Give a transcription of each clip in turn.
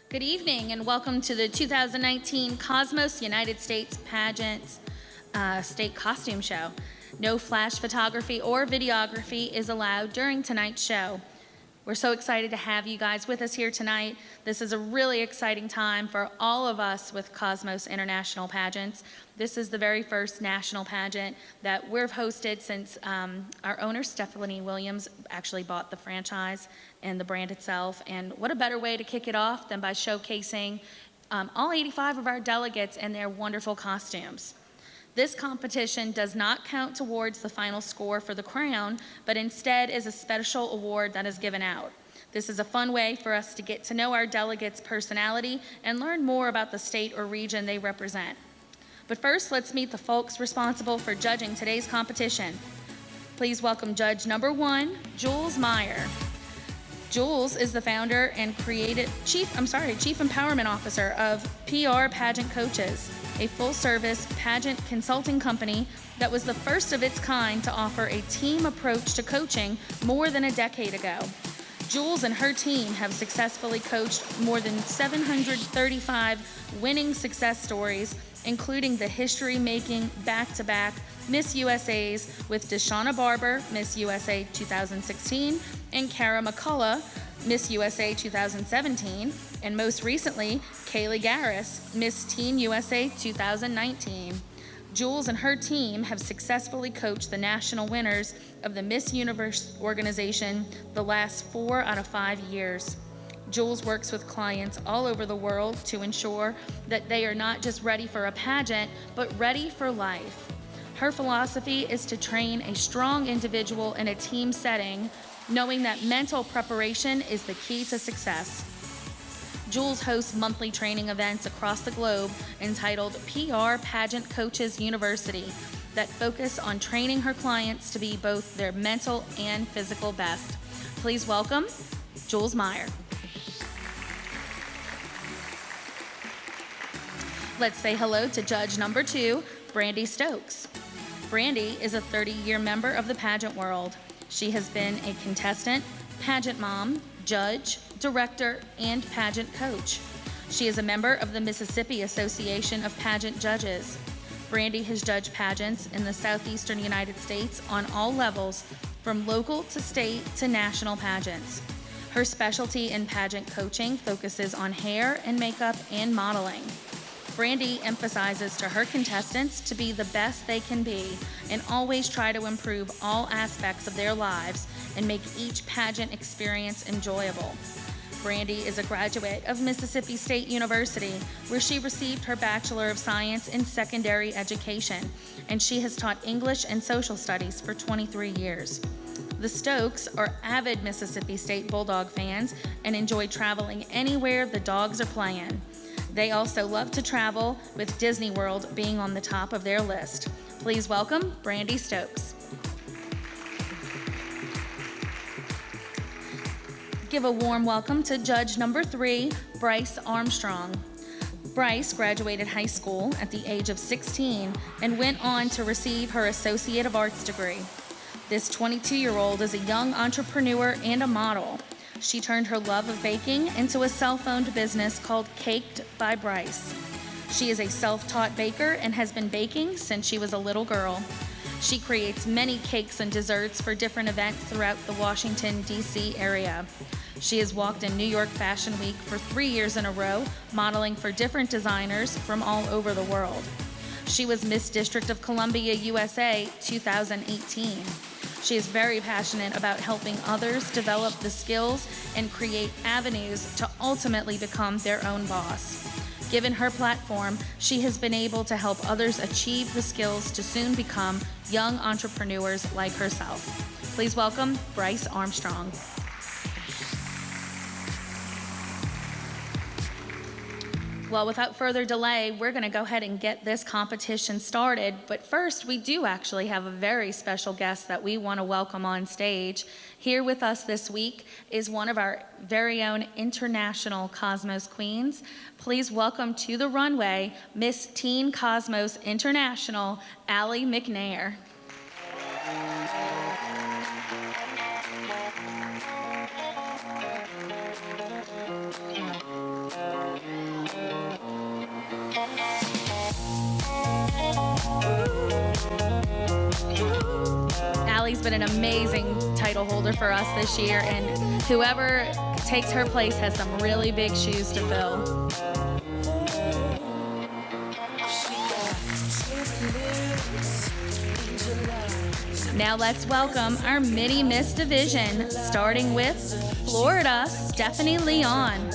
Good evening and welcome to the 2019 Cosmos United States Pageant State Costume Show. No flash photography or videography is allowed during tonight's show. We're so excited to have you guys with us here tonight. This is a really exciting time for all of us with Cosmos International Pageants. This is the very first national pageant that we've hosted since our owner, Stephanie Williams, actually bought the franchise and the brand itself. And what a better way to kick it off than by showcasing all 85 of our delegates and their wonderful costumes. This competition does not count towards the final score for the crown, but instead is a special award that is given out. This is a fun way for us to get to know our delegates' personality and learn more about the state or region they represent. But first, let's meet the folks responsible for judging today's competition. Please welcome judge number 1, Jules Meyer. Jules is the founder and Chief Empowerment Officer of PR Pageant Coaches, a full-service pageant consulting company that was the first of its kind to offer a team approach to coaching more than a decade ago. Jules and her team have successfully coached more than 735 winning success stories, including the history-making back-to-back Miss USAs with Deshauna Barber, Miss USA 2016, and Kara McCullough, Miss USA 2017, and most recently, Kaylee Garris, Miss Teen USA 2019. Jules and her team have successfully coached the national winners of the Miss Universe organization the last 4 out of 5 years. Jules works with clients all over the world to ensure that they are not just ready for a pageant, but ready for life. Her philosophy is to train a strong individual in a team setting, knowing that mental preparation is the key to success. Jules hosts monthly training events across the globe entitled PR Pageant Coaches University that focus on training her clients to be both their mental and physical best. Please welcome Jules Meyer. Let's say hello to judge number 2, Brandy Stokes. Brandy is a 30-year member of the pageant world. She has been a contestant, pageant mom, judge, director, and pageant coach. She is a member of the Mississippi Association of Pageant Judges. Brandy has judged pageants in the southeastern United States on all levels, from local to state to national pageants. Her specialty in pageant coaching focuses on hair and makeup and modeling. Brandy emphasizes to her contestants to be the best they can be and always try to improve all aspects of their lives and make each pageant experience enjoyable. Brandy is a graduate of Mississippi State University, where she received her Bachelor of Science in Secondary Education, and she has taught English and Social Studies for 23 years. The Stokes are avid Mississippi State Bulldog fans and enjoy traveling anywhere the dogs are playing. They also love to travel, with Disney World being on the top of their list. Please welcome Brandy Stokes. Give a warm welcome to judge number 3, Bryce Armstrong. Bryce graduated high school at the age of 16 and went on to receive her Associate of Arts degree. This 22-year-old is a young entrepreneur and a model. She turned her love of baking into a self-owned business called Caked by Bryce. She is a self-taught baker and has been baking since she was a little girl. She creates many cakes and desserts for different events throughout the Washington, D.C. area. She has walked in New York Fashion Week for 3 years in a row, modeling for different designers from all over the world. She was Miss District of Columbia, USA 2018. She is very passionate about helping others develop the skills and create avenues to ultimately become their own boss. Given her platform, she has been able to help others achieve the skills to soon become young entrepreneurs like herself. Please welcome Bryce Armstrong. Well, without further delay, we're going to go ahead and get this competition started. But first, we do actually have a very special guest that we want to welcome on stage. Here with us this week is one of our very own international Cosmos queens. Please welcome to the runway, Miss Teen Cosmos International, Allie McNair. Allie's been an amazing title holder for us this year, and whoever takes her place has some really big shoes to fill. Now let's welcome our Mini Miss Division, starting with Florida, Stephanie Leon.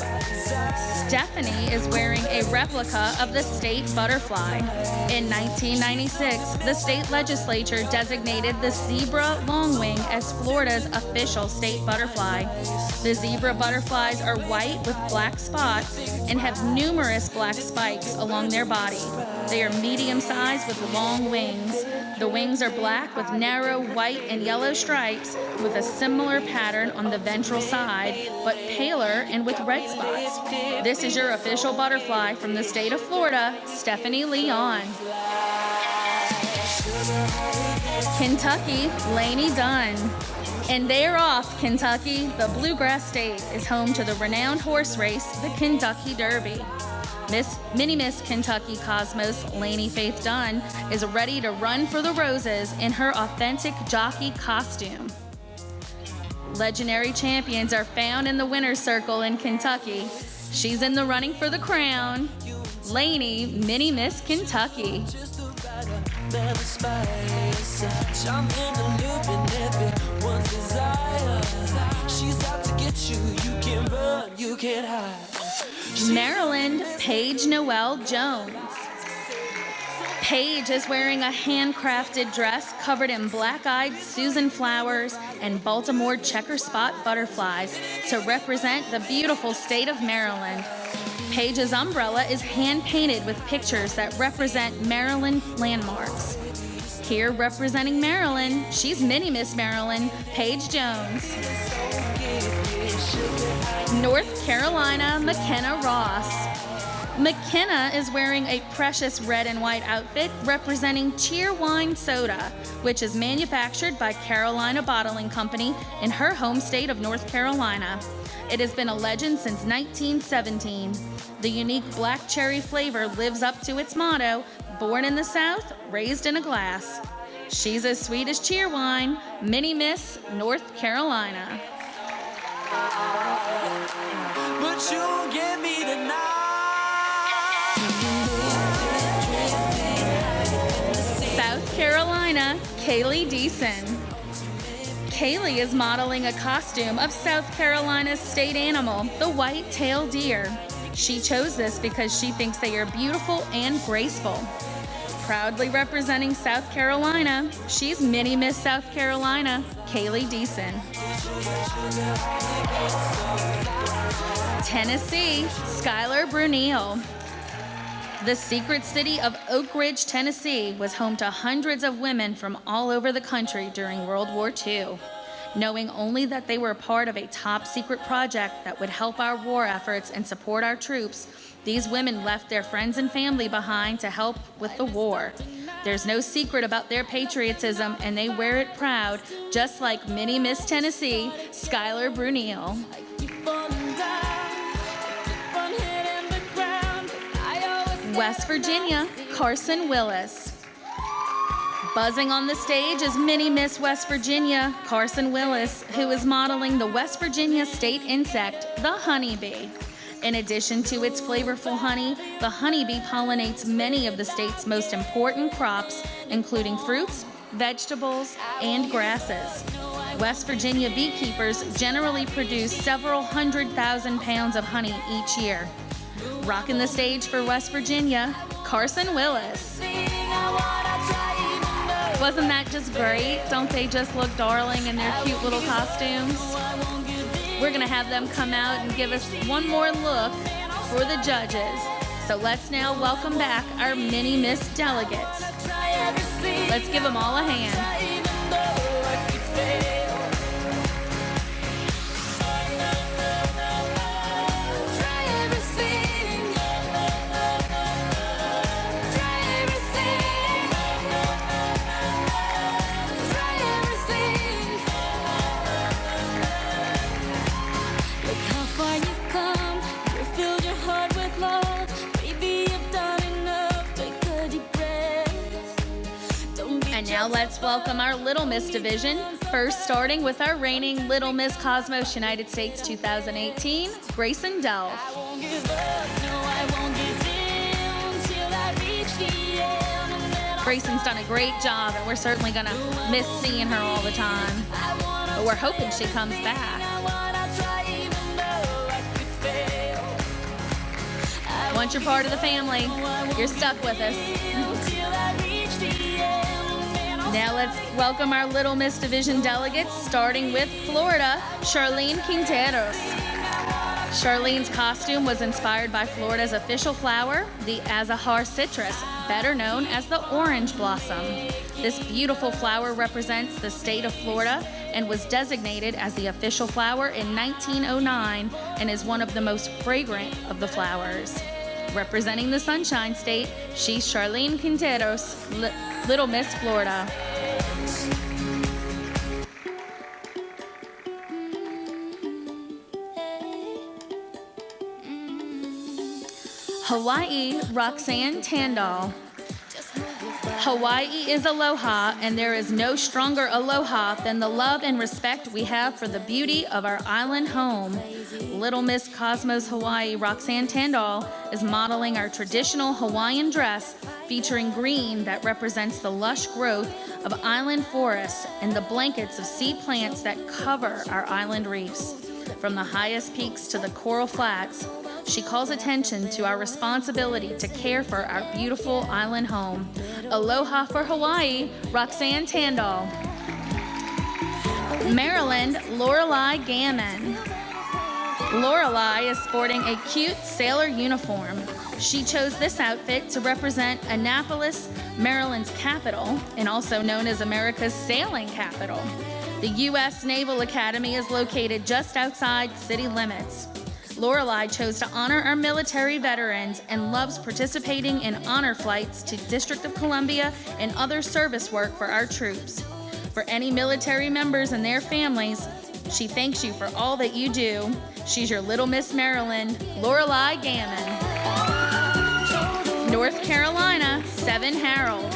Stephanie is wearing a replica of the state butterfly. In 1996, the state legislature designated the zebra longwing as Florida's official state butterfly. The zebra butterflies are white with black spots and have numerous black spikes along their body. They are medium-sized with long wings. The wings are black with narrow white and yellow stripes with a similar pattern on the ventral side, but paler and with red spots. This is your official butterfly from the state of Florida, Stephanie Leon. Kentucky, Lainey Dunn. And they're off, Kentucky. The Bluegrass State is home to the renowned horse race, the Kentucky Derby. Mini Miss Kentucky Cosmos Lainey Faith Dunn is ready to run for the roses in her authentic jockey costume. Legendary champions are found in the winner's circle in Kentucky. She's in the running for the crown. Lainey, Mini Miss Kentucky. Maryland, Paige Noel Jones. Paige is wearing a handcrafted dress covered in black-eyed Susan flowers and Baltimore checker spot butterflies to represent the beautiful state of Maryland. Paige's umbrella is hand-painted with pictures that represent Maryland landmarks. Here representing Maryland, she's Mini Miss Maryland, Paige Jones. North Carolina, McKenna Ross. McKenna is wearing a precious red and white outfit representing Cheerwine Soda, which is manufactured by Carolina Bottling Company in her home state of North Carolina. It has been a legend since 1917. The unique black cherry flavor lives up to its motto, born in the South, raised in a glass. She's as sweet as Cheerwine, Mini Miss North Carolina. But you won't get me tonight. South Carolina, Kaylee Deason. Kaylee is modeling a costume of South Carolina's state animal, the white-tailed deer. She chose this because she thinks they are beautiful and graceful. Proudly representing South Carolina, she's Mini Miss South Carolina, Kaylee Deason. Tennessee, Skylar Brunel. The secret city of Oak Ridge, Tennessee was home to hundreds of women from all over the country during World War II. Knowing only that they were part of a top secret project that would help our war efforts and support our troops, these women left their friends and family behind to help with the war. There's no secret about their patriotism, and they wear it proud, just like Mini Miss Tennessee, Skylar Brunel. West Virginia, Carson Willis. Buzzing on the stage is Mini Miss West Virginia, Carson Willis, who is modeling the West Virginia state insect, the honeybee. In addition to its flavorful honey, the honeybee pollinates many of the state's most important crops, including fruits, vegetables, and grasses. West Virginia beekeepers generally produce several 100,000 pounds of honey each year. Rocking the stage for West Virginia, Carson Willis. Wasn't that just great? Don't they just look darling in their cute little costumes? We're going to have them come out and give us one more look for the judges. So let's now welcome back our Mini Miss delegates. Let's give them all a hand. Now let's welcome our Little Miss division. First, starting with our reigning Little Miss Cosmos United States 2018, Grayson Delph. Grayson's done a great job, and we're certainly going to miss seeing her all the time. But we're hoping she comes back. Once you're part of the family, you're stuck with us. Now let's welcome our Little Miss Division delegates, starting with Florida, Charlene Quinteros. Charlene's costume was inspired by Florida's official flower, the azahar citrus, better known as the orange blossom. This beautiful flower represents the state of Florida and was designated as the official flower in 1909 and is one of the most fragrant of the flowers. Representing the Sunshine State, she's Charlene Quinteros, Little Miss Florida. Hawaii, Roxanne Tandall. Hawaii is aloha, and there is no stronger aloha than the love and respect we have for the beauty of our island home. Little Miss Cosmos Hawaii, Roxanne Tandall, is modeling our traditional Hawaiian dress featuring green that represents the lush growth of island forests and the blankets of sea plants that cover our island reefs. From the highest peaks to the coral flats, she calls attention to our responsibility to care for our beautiful island home. Aloha for Hawaii, Roxanne Tandall. Maryland, Lorelei Gammon. Lorelei is sporting a cute sailor uniform. She chose this outfit to represent Annapolis, Maryland's capital, and also known as America's sailing capital. The U.S. Naval Academy is located just outside city limits. Lorelei chose to honor our military veterans and loves participating in honor flights to District of Columbia and other service work for our troops. For any military members and their families, she thanks you for all that you do. She's your Little Miss Maryland, Lorelei Gammon. North Carolina, Seven Harold.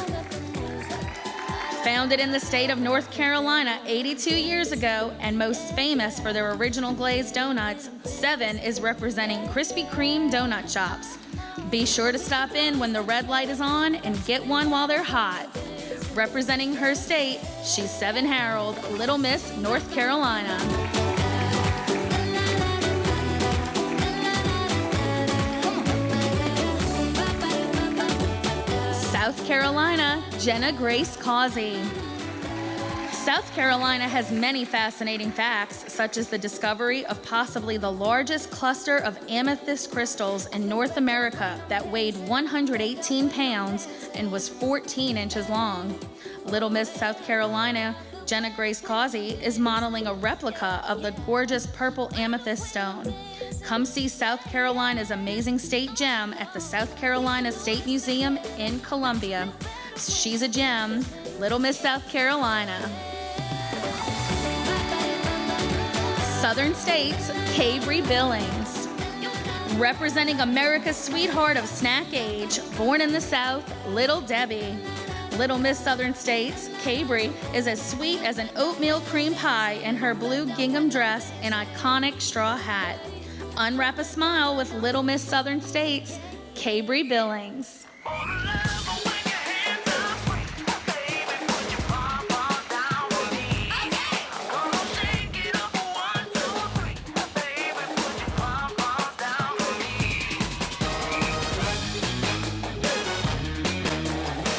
Founded in the state of North Carolina 82 years ago and most famous for their original glazed donuts, Seven is representing Krispy Kreme donut shops. Be sure to stop in when the red light is on and get one while they're hot. Representing her state, she's Seven Harold, Little Miss North Carolina. South Carolina, Jenna Grace Causey. South Carolina has many fascinating facts, such as the discovery of possibly the largest cluster of amethyst crystals in North America that weighed 118 pounds and was 14 inches long. Little Miss South Carolina, Jenna Grace Causey, is modeling a replica of the gorgeous purple amethyst stone. Come see South Carolina's amazing state gem at the South Carolina State Museum in Columbia. She's a gem, Little Miss South Carolina. Southern States, Cabri Billings. Representing America's sweetheart of snack age, born in the South, Little Debbie. Little Miss Southern States, Cabri, is as sweet as an oatmeal cream pie in her blue gingham dress and iconic straw hat. Unwrap a smile with Little Miss Southern States, Cabri Billings.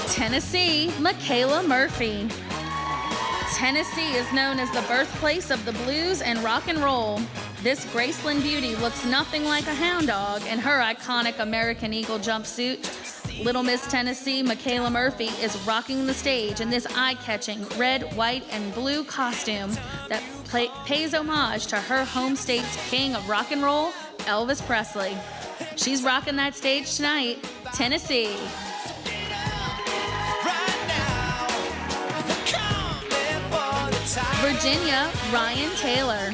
Tennessee, Michaela Murphy. Tennessee is known as the birthplace of the blues and rock and roll. This Graceland beauty looks nothing like a hound dog in her iconic American Eagle jumpsuit. Little Miss Tennessee, Michaela Murphy, is rocking the stage in this eye-catching red, white, and blue costume that pays homage to her home state's king of rock and roll, Elvis Presley. She's rocking that stage tonight, Tennessee. Virginia, Ryan Taylor.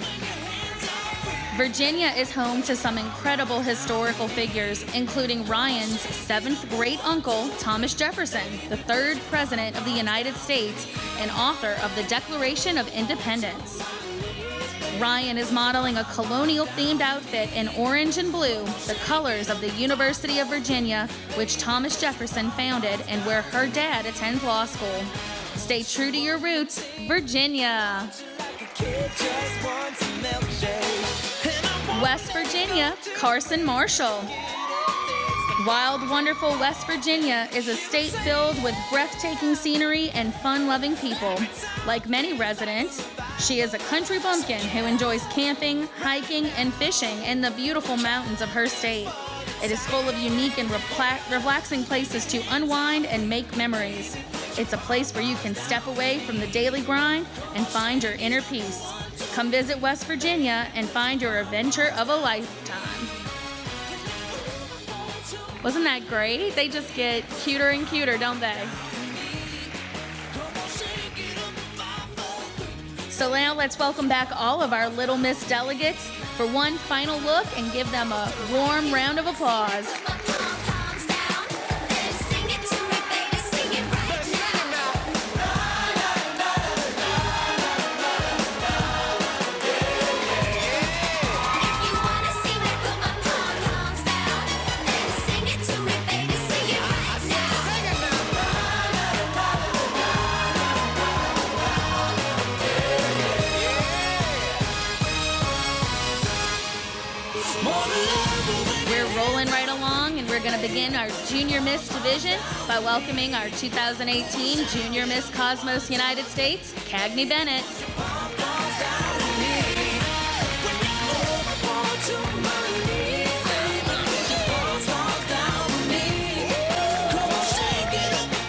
Virginia is home to some incredible historical figures, including Ryan's seventh great-uncle, Thomas Jefferson, the third president of the United States and author of the Declaration of Independence. Ryan is modeling a colonial-themed outfit in orange and blue, the colors of the University of Virginia, which Thomas Jefferson founded and where her dad attends law school. Stay true to your roots, Virginia. West Virginia, Carson Marshall. Wild, wonderful West Virginia is a state filled with breathtaking scenery and fun-loving people. Like many residents, she is a country bumpkin who enjoys camping, hiking, and fishing in the beautiful mountains of her state. It is full of unique and relaxing places to unwind and make memories. It's a place where you can step away from the daily grind and find your inner peace. Come visit West Virginia and find your adventure of a lifetime. Wasn't that great? They just get cuter and cuter, don't they? So now let's welcome back all of our Little Miss delegates for one final look and give them a warm round of applause. We're rolling right along, and we're going to begin our Junior Miss division by welcoming our 2018 Junior Miss Cosmos United States, Cagney Bennett.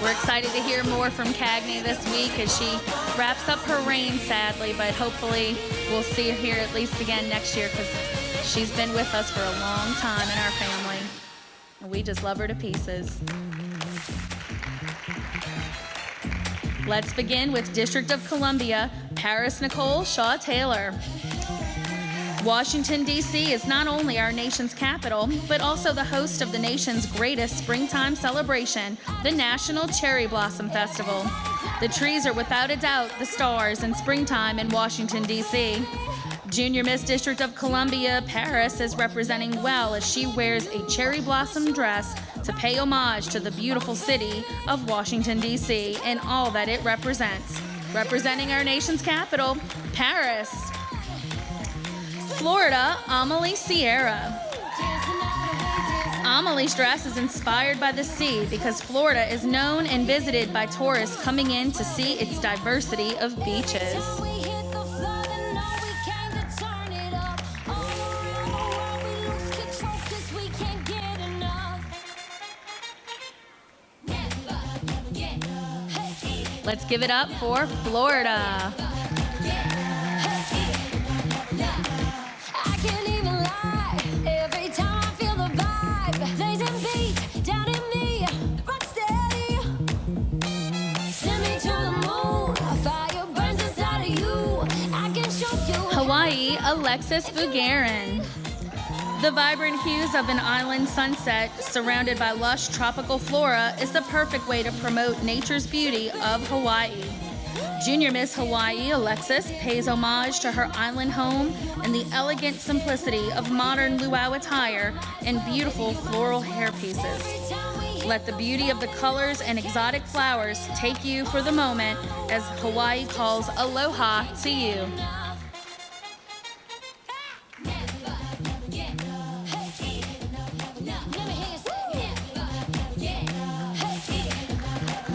We're excited to hear more from Cagney this week as she wraps up her reign, sadly, but hopefully we'll see her here at least again next year because she's been with us for a long time in our family, and we just love her to pieces. Let's begin with District of Columbia, Paris Nicole Shaw Taylor. Washington, D.C. is not only our nation's capital, but also the host of the nation's greatest springtime celebration, the National Cherry Blossom Festival. The trees are without a doubt the stars in springtime in Washington, D.C. Junior Miss District of Columbia, Paris is representing well as she wears a cherry blossom dress to pay homage to the beautiful city of Washington, D.C. and all that it represents. Representing our nation's capital, Paris. Florida, Amelie Sierra. Amelie's dress is inspired by the sea because Florida is known and visited by tourists coming in to see its diversity of beaches. Let's give it up for Florida. Hawaii, Alexis Bugarin. The vibrant hues of an island sunset surrounded by lush tropical flora is the perfect way to promote nature's beauty of Hawaii. Junior Miss Hawaii, Alexis, pays homage to her island home and the elegant simplicity of modern luau attire and beautiful floral hairpieces. Let the beauty of the colors and exotic flowers take you for the moment as Hawaii calls aloha to you.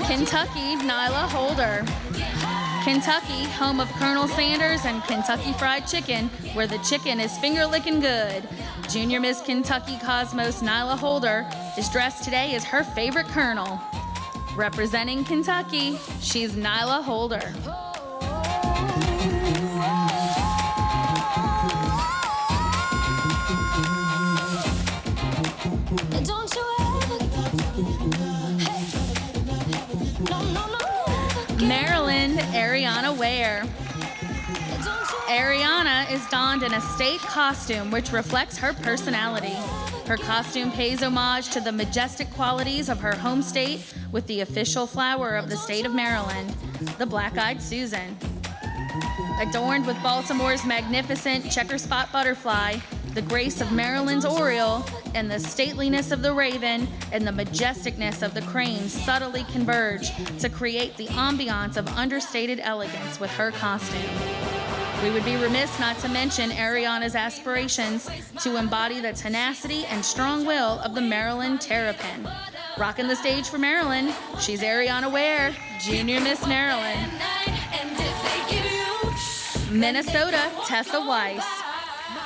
Kentucky, Nyla Holder. Kentucky, home of Colonel Sanders and Kentucky Fried Chicken, where the chicken is finger-licking good. Junior Miss Kentucky Cosmos Nyla Holder is dressed today as her favorite colonel. Representing Kentucky, she's Nyla Holder. Maryland, Ariana Ware. Ariana is donned in a state costume which reflects her personality. Her costume pays homage to the majestic qualities of her home state with the official flower of the state of Maryland, the black-eyed Susan. Adorned with Baltimore's magnificent checker spot butterfly, the grace of Maryland's oriole, and the stateliness of the raven, and the majesticness of the crane subtly converge to create the ambiance of understated elegance with her costume. We would be remiss not to mention Ariana's aspirations to embody the tenacity and strong will of the Maryland Terrapin. Rocking the stage for Maryland, she's Ariana Ware, Junior Miss Maryland. Minnesota, Tessa Weiss.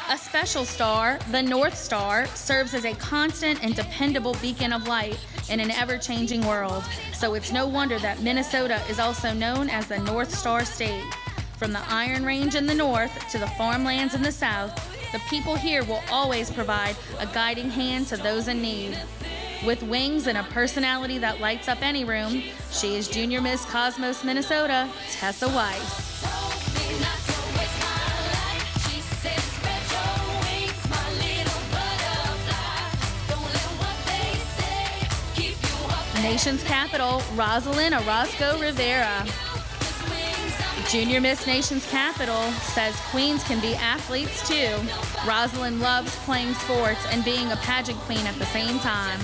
A special star, the North Star, serves as a constant and dependable beacon of light in an ever-changing world. So it's no wonder that Minnesota is also known as the North Star State. From the Iron Range in the north to the farmlands in the south, the people here will always provide a guiding hand to those in need. With wings and a personality that lights up any room, she is Junior Miss Cosmos, Minnesota, Tessa Weiss. Nation's capital, Rosalind Orozco Rivera. Junior Miss Nation's capital says queens can be athletes too. Rosalind loves playing sports and being a pageant queen at the same time.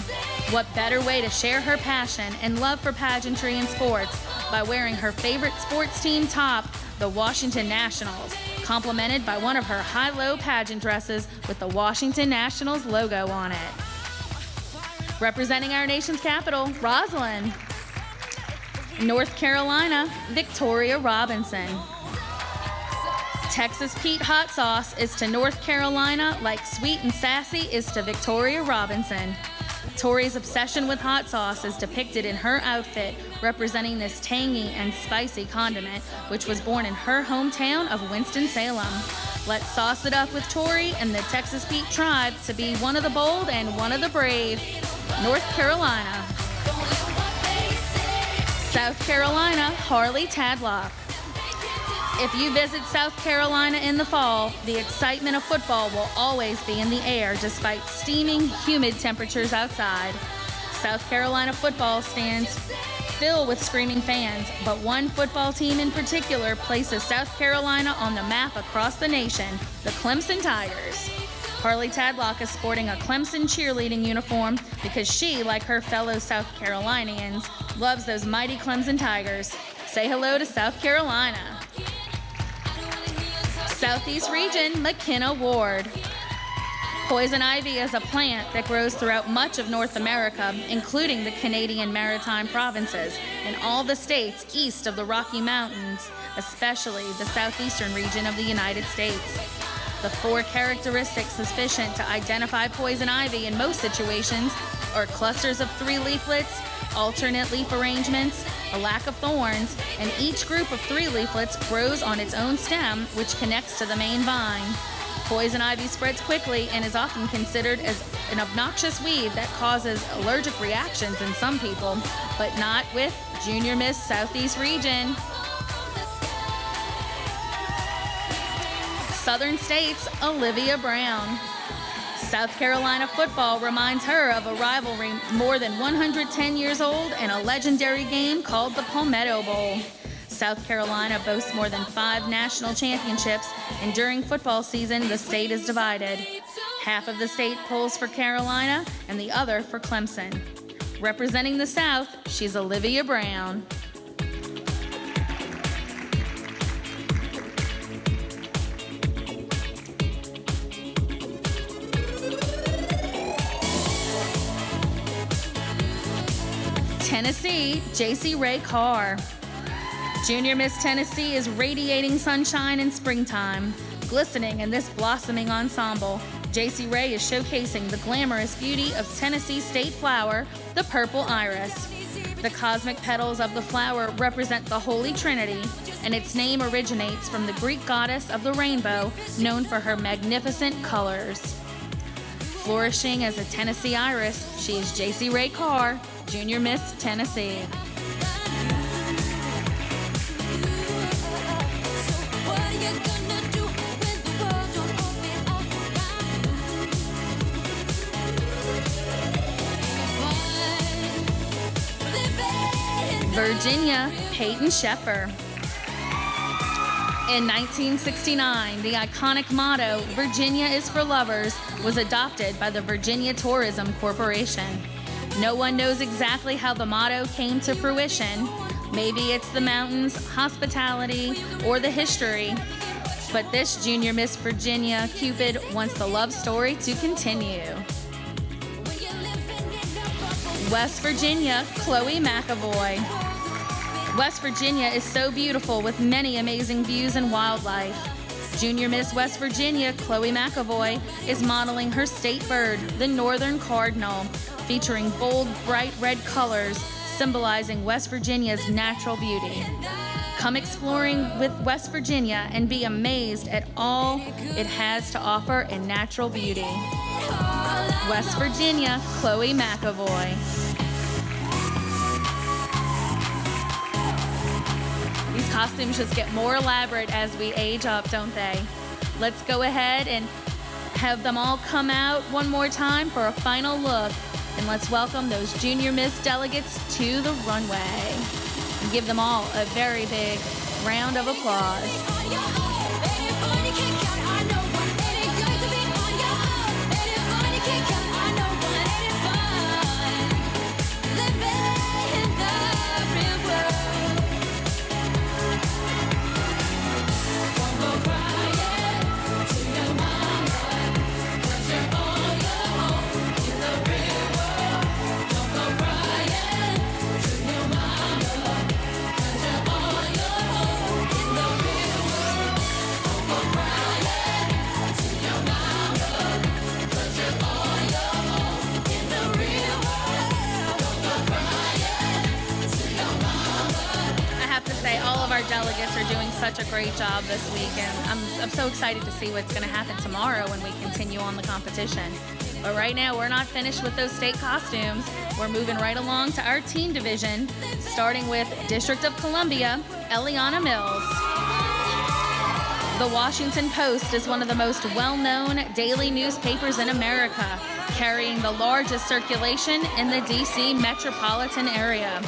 What better way to share her passion and love for pageantry and sports by wearing her favorite sports team top, the Washington Nationals, complemented by one of her high-low pageant dresses with the Washington Nationals logo on it. Representing our nation's capital, Rosalind. North Carolina, Victoria Robinson. Texas Pete hot sauce is to North Carolina like sweet and sassy is to Victoria Robinson. Tori's obsession with hot sauce is depicted in her outfit, representing this tangy and spicy condiment, which was born in her hometown of Winston-Salem. Let's sauce it up with Tori and the Texas Pete tribe to be one of the bold and one of the brave. North Carolina. South Carolina, Harley Tadlock. If you visit South Carolina in the fall, the excitement of football will always be in the air despite steaming, humid temperatures outside. South Carolina football stands fill with screaming fans, but one football team in particular places South Carolina on the map across the nation, the Clemson Tigers. Harley Tadlock is sporting a Clemson cheerleading uniform because she, like her fellow South Carolinians, loves those mighty Clemson Tigers. Say hello to South Carolina. Southeast region, McKenna Ward. Poison ivy is a plant that grows throughout much of North America, including the Canadian Maritime provinces and all the states east of the Rocky Mountains, especially the southeastern region of the United States. The 4 characteristics sufficient to identify poison ivy in most situations are clusters of 3 leaflets, alternate leaf arrangements, a lack of thorns, and each group of 3 leaflets grows on its own stem, which connects to the main vine. Poison ivy spreads quickly and is often considered as an obnoxious weed that causes allergic reactions in some people, but not with Junior Miss Southeast Region. Southern States, Olivia Brown. South Carolina football reminds her of a rivalry more than 110 years old and a legendary game called the Palmetto Bowl. South Carolina boasts more than 5 national championships, and during football season, the state is divided. Half of the state pulls for Carolina and the other for Clemson. Representing the South, she's Olivia Brown. Tennessee, J.C. Ray Carr. Junior Miss Tennessee is radiating sunshine in springtime. Glistening in this blossoming ensemble, J.C. Ray is showcasing the glamorous beauty of Tennessee's state flower, the purple iris. The cosmic petals of the flower represent the Holy Trinity, and its name originates from the Greek goddess of the rainbow, known for her magnificent colors. Flourishing as a Tennessee iris, she is J.C. Ray Carr, Junior Miss Tennessee. Virginia, Peyton Sheffer. In 1969, the iconic motto, "Virginia is for lovers," was adopted by the Virginia Tourism Corporation. No one knows exactly how the motto came to fruition. Maybe it's the mountains, hospitality, or the history. But this Junior Miss Virginia Cupid wants the love story to continue. West Virginia, Chloe McAvoy. West Virginia is so beautiful with many amazing views and wildlife. Junior Miss West Virginia, Chloe McAvoy, is modeling her state bird, the northern cardinal, featuring bold, bright red colors symbolizing West Virginia's natural beauty. Come exploring with West Virginia and be amazed at all it has to offer in natural beauty. West Virginia, Chloe McAvoy. These costumes just get more elaborate as we age up, don't they? Let's go ahead and have them all come out one more time for a final look. And let's welcome those Junior Miss delegates to the runway. And give them all a very big round of applause. Our delegates are doing such a great job this week, and I'm so excited to see what's going to happen tomorrow when we continue on the competition. But right now, we're not finished with those state costumes. We're moving right along to our teen division, starting with District of Columbia, Eliana Mills. The Washington Post is one of the most well-known daily newspapers in America, carrying the largest circulation in the D.C. metropolitan area.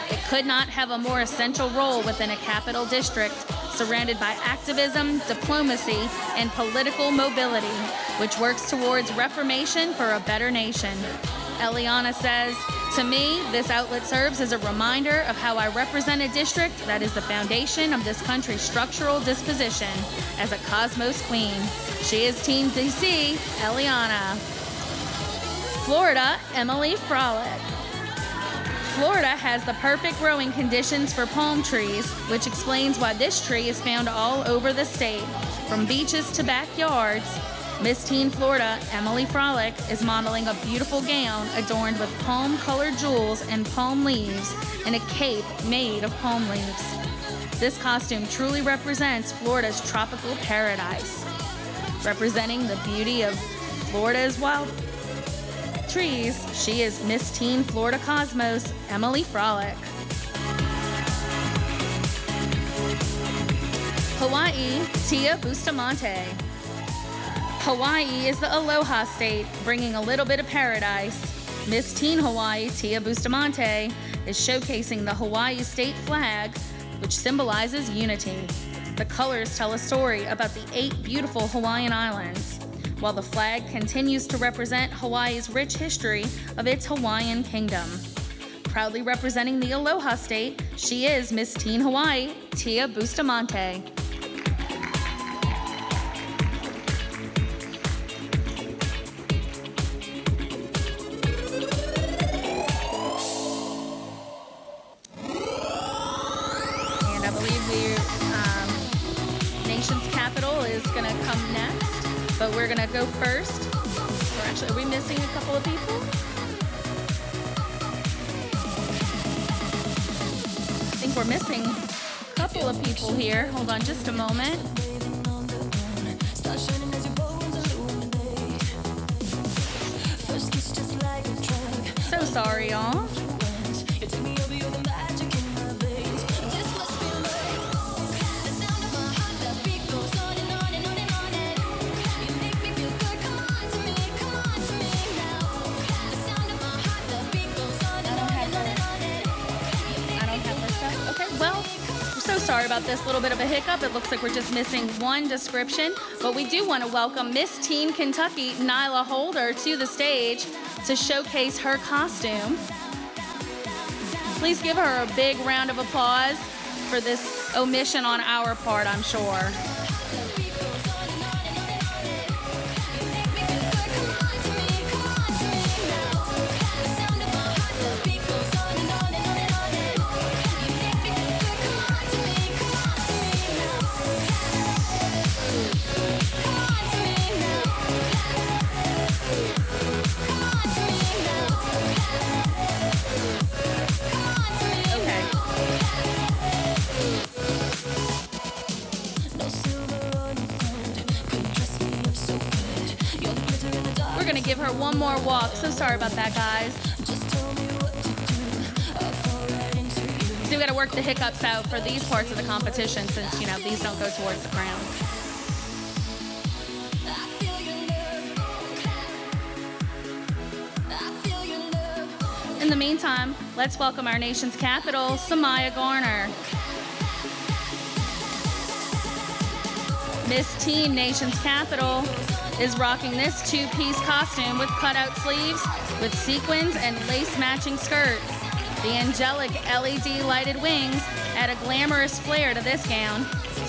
It could not have a more essential role within a capital district surrounded by activism, diplomacy, and political mobility, which works towards reformation for a better nation. Eliana says, "To me, this outlet serves as a reminder of how I represent a district that is the foundation of this country's structural disposition as a Cosmos queen." She is Team DC, Eliana. Florida, Emily Frolic. Florida has the perfect growing conditions for palm trees, which explains why this tree is found all over the state. From beaches to backyards, Miss Teen Florida, Emily Frolic, is modeling a beautiful gown adorned with palm-colored jewels and palm leaves and a cape made of palm leaves. This costume truly represents Florida's tropical paradise. Representing the beauty of Florida's wild trees, she is Miss Teen Florida Cosmos, Emily Frolic. Hawaii, Tia Bustamante. Hawaii is the Aloha state, bringing a little bit of paradise. Miss Teen Hawaii, Tia Bustamante, is showcasing the Hawaii state flag, which symbolizes unity. The colors tell a story about the 8 beautiful Hawaiian islands, while the flag continues to represent Hawaii's rich history of its Hawaiian kingdom. Proudly representing the Aloha state, she is Miss Teen Hawaii, Tia Bustamante. And I believe nation's capital is going to come next. But we're going to go first. Are we missing a couple of people? I think we're missing a couple of people here. Hold on just a moment. So sorry, y'all. about this little bit of a hiccup. It looks like we're just missing one description, but we do want to welcome Miss Teen Kentucky, Nyla Holder, to the stage to showcase her costume. Please give her a big round of applause for this omission on our part, I'm sure. We're gonna give her one more walk. So sorry about that, guys. So we gotta work the hiccups out for these parts of the competition since, you know, these don't go towards the crown. In the meantime, let's welcome our nation's capital, Samaya Garner. Miss Teen Nation's Capital is rocking this two-piece costume with cutout sleeves, with sequins and lace-matching skirt. The angelic LED lighted wings add a glamorous flair to this gown.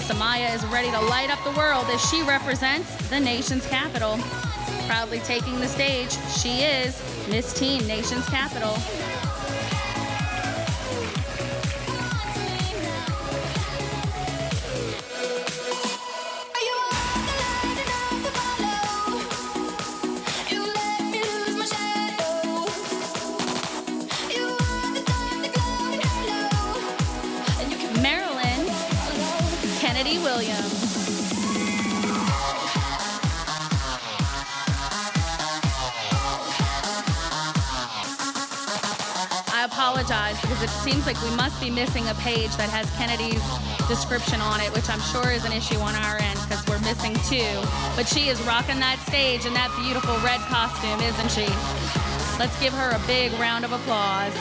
Samaya is ready to light up the world as she represents the nation's capital. Proudly taking the stage, she is Miss Teen Nation's Capital. Williams. I apologize because it seems like we must be missing a page that has Kennedy's description on it, which I'm sure is an issue on our end because we're missing two. But she is rocking that stage in that beautiful red costume, isn't she? Let's give her a big round of applause.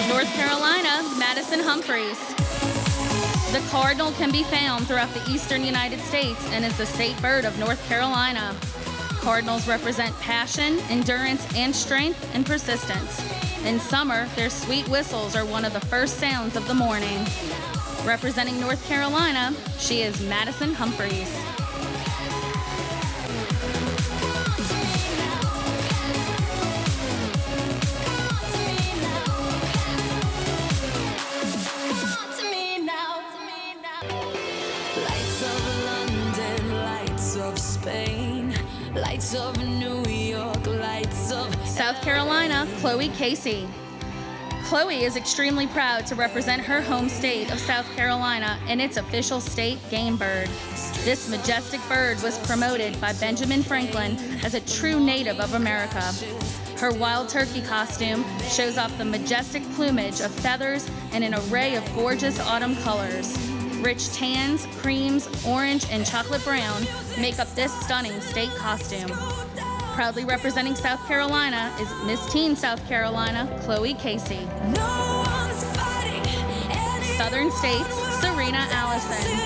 North Carolina, Madison Humphreys. The cardinal can be found throughout the eastern United States and is the state bird of North Carolina. Cardinals represent passion, endurance, and strength and persistence. In summer, their sweet whistles are one of the first sounds of the morning. Representing North Carolina, she is Madison Humphreys. Lights of New York, lights of South Carolina, Chloe Casey. Chloe is extremely proud to represent her home state of South Carolina in its official state game bird. This majestic bird was promoted by Benjamin Franklin as a true native of America. Her wild turkey costume shows off the majestic plumage of feathers and an array of gorgeous autumn colors. Rich tans, creams, orange, and chocolate brown make up this stunning state costume. Proudly representing South Carolina is Miss Teen South Carolina, Chloe Casey. Southern States, Serena Allison.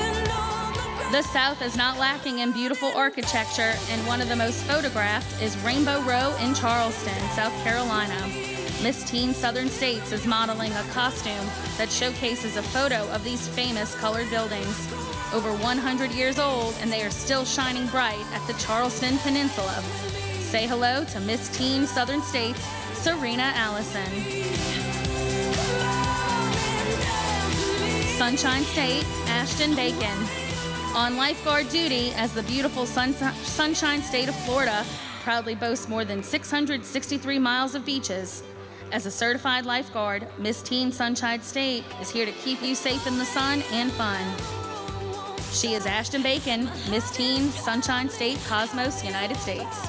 The South is not lacking in beautiful architecture, and one of the most photographed is Rainbow Row in Charleston, South Carolina. Miss Teen Southern States is modeling a costume that showcases a photo of these famous colored buildings. Over 100 years old, and they are still shining bright at the Charleston Peninsula. Say hello to Miss Teen Southern States, Serena Allison. Sunshine State, Ashton Bacon. On lifeguard duty as the beautiful Sunshine State of Florida proudly boasts more than 663 miles of beaches. As a certified lifeguard, Miss Teen Sunshine State is here to keep you safe in the sun and fun. She is Ashton Bacon, Miss Teen Sunshine State, Cosmos, United States.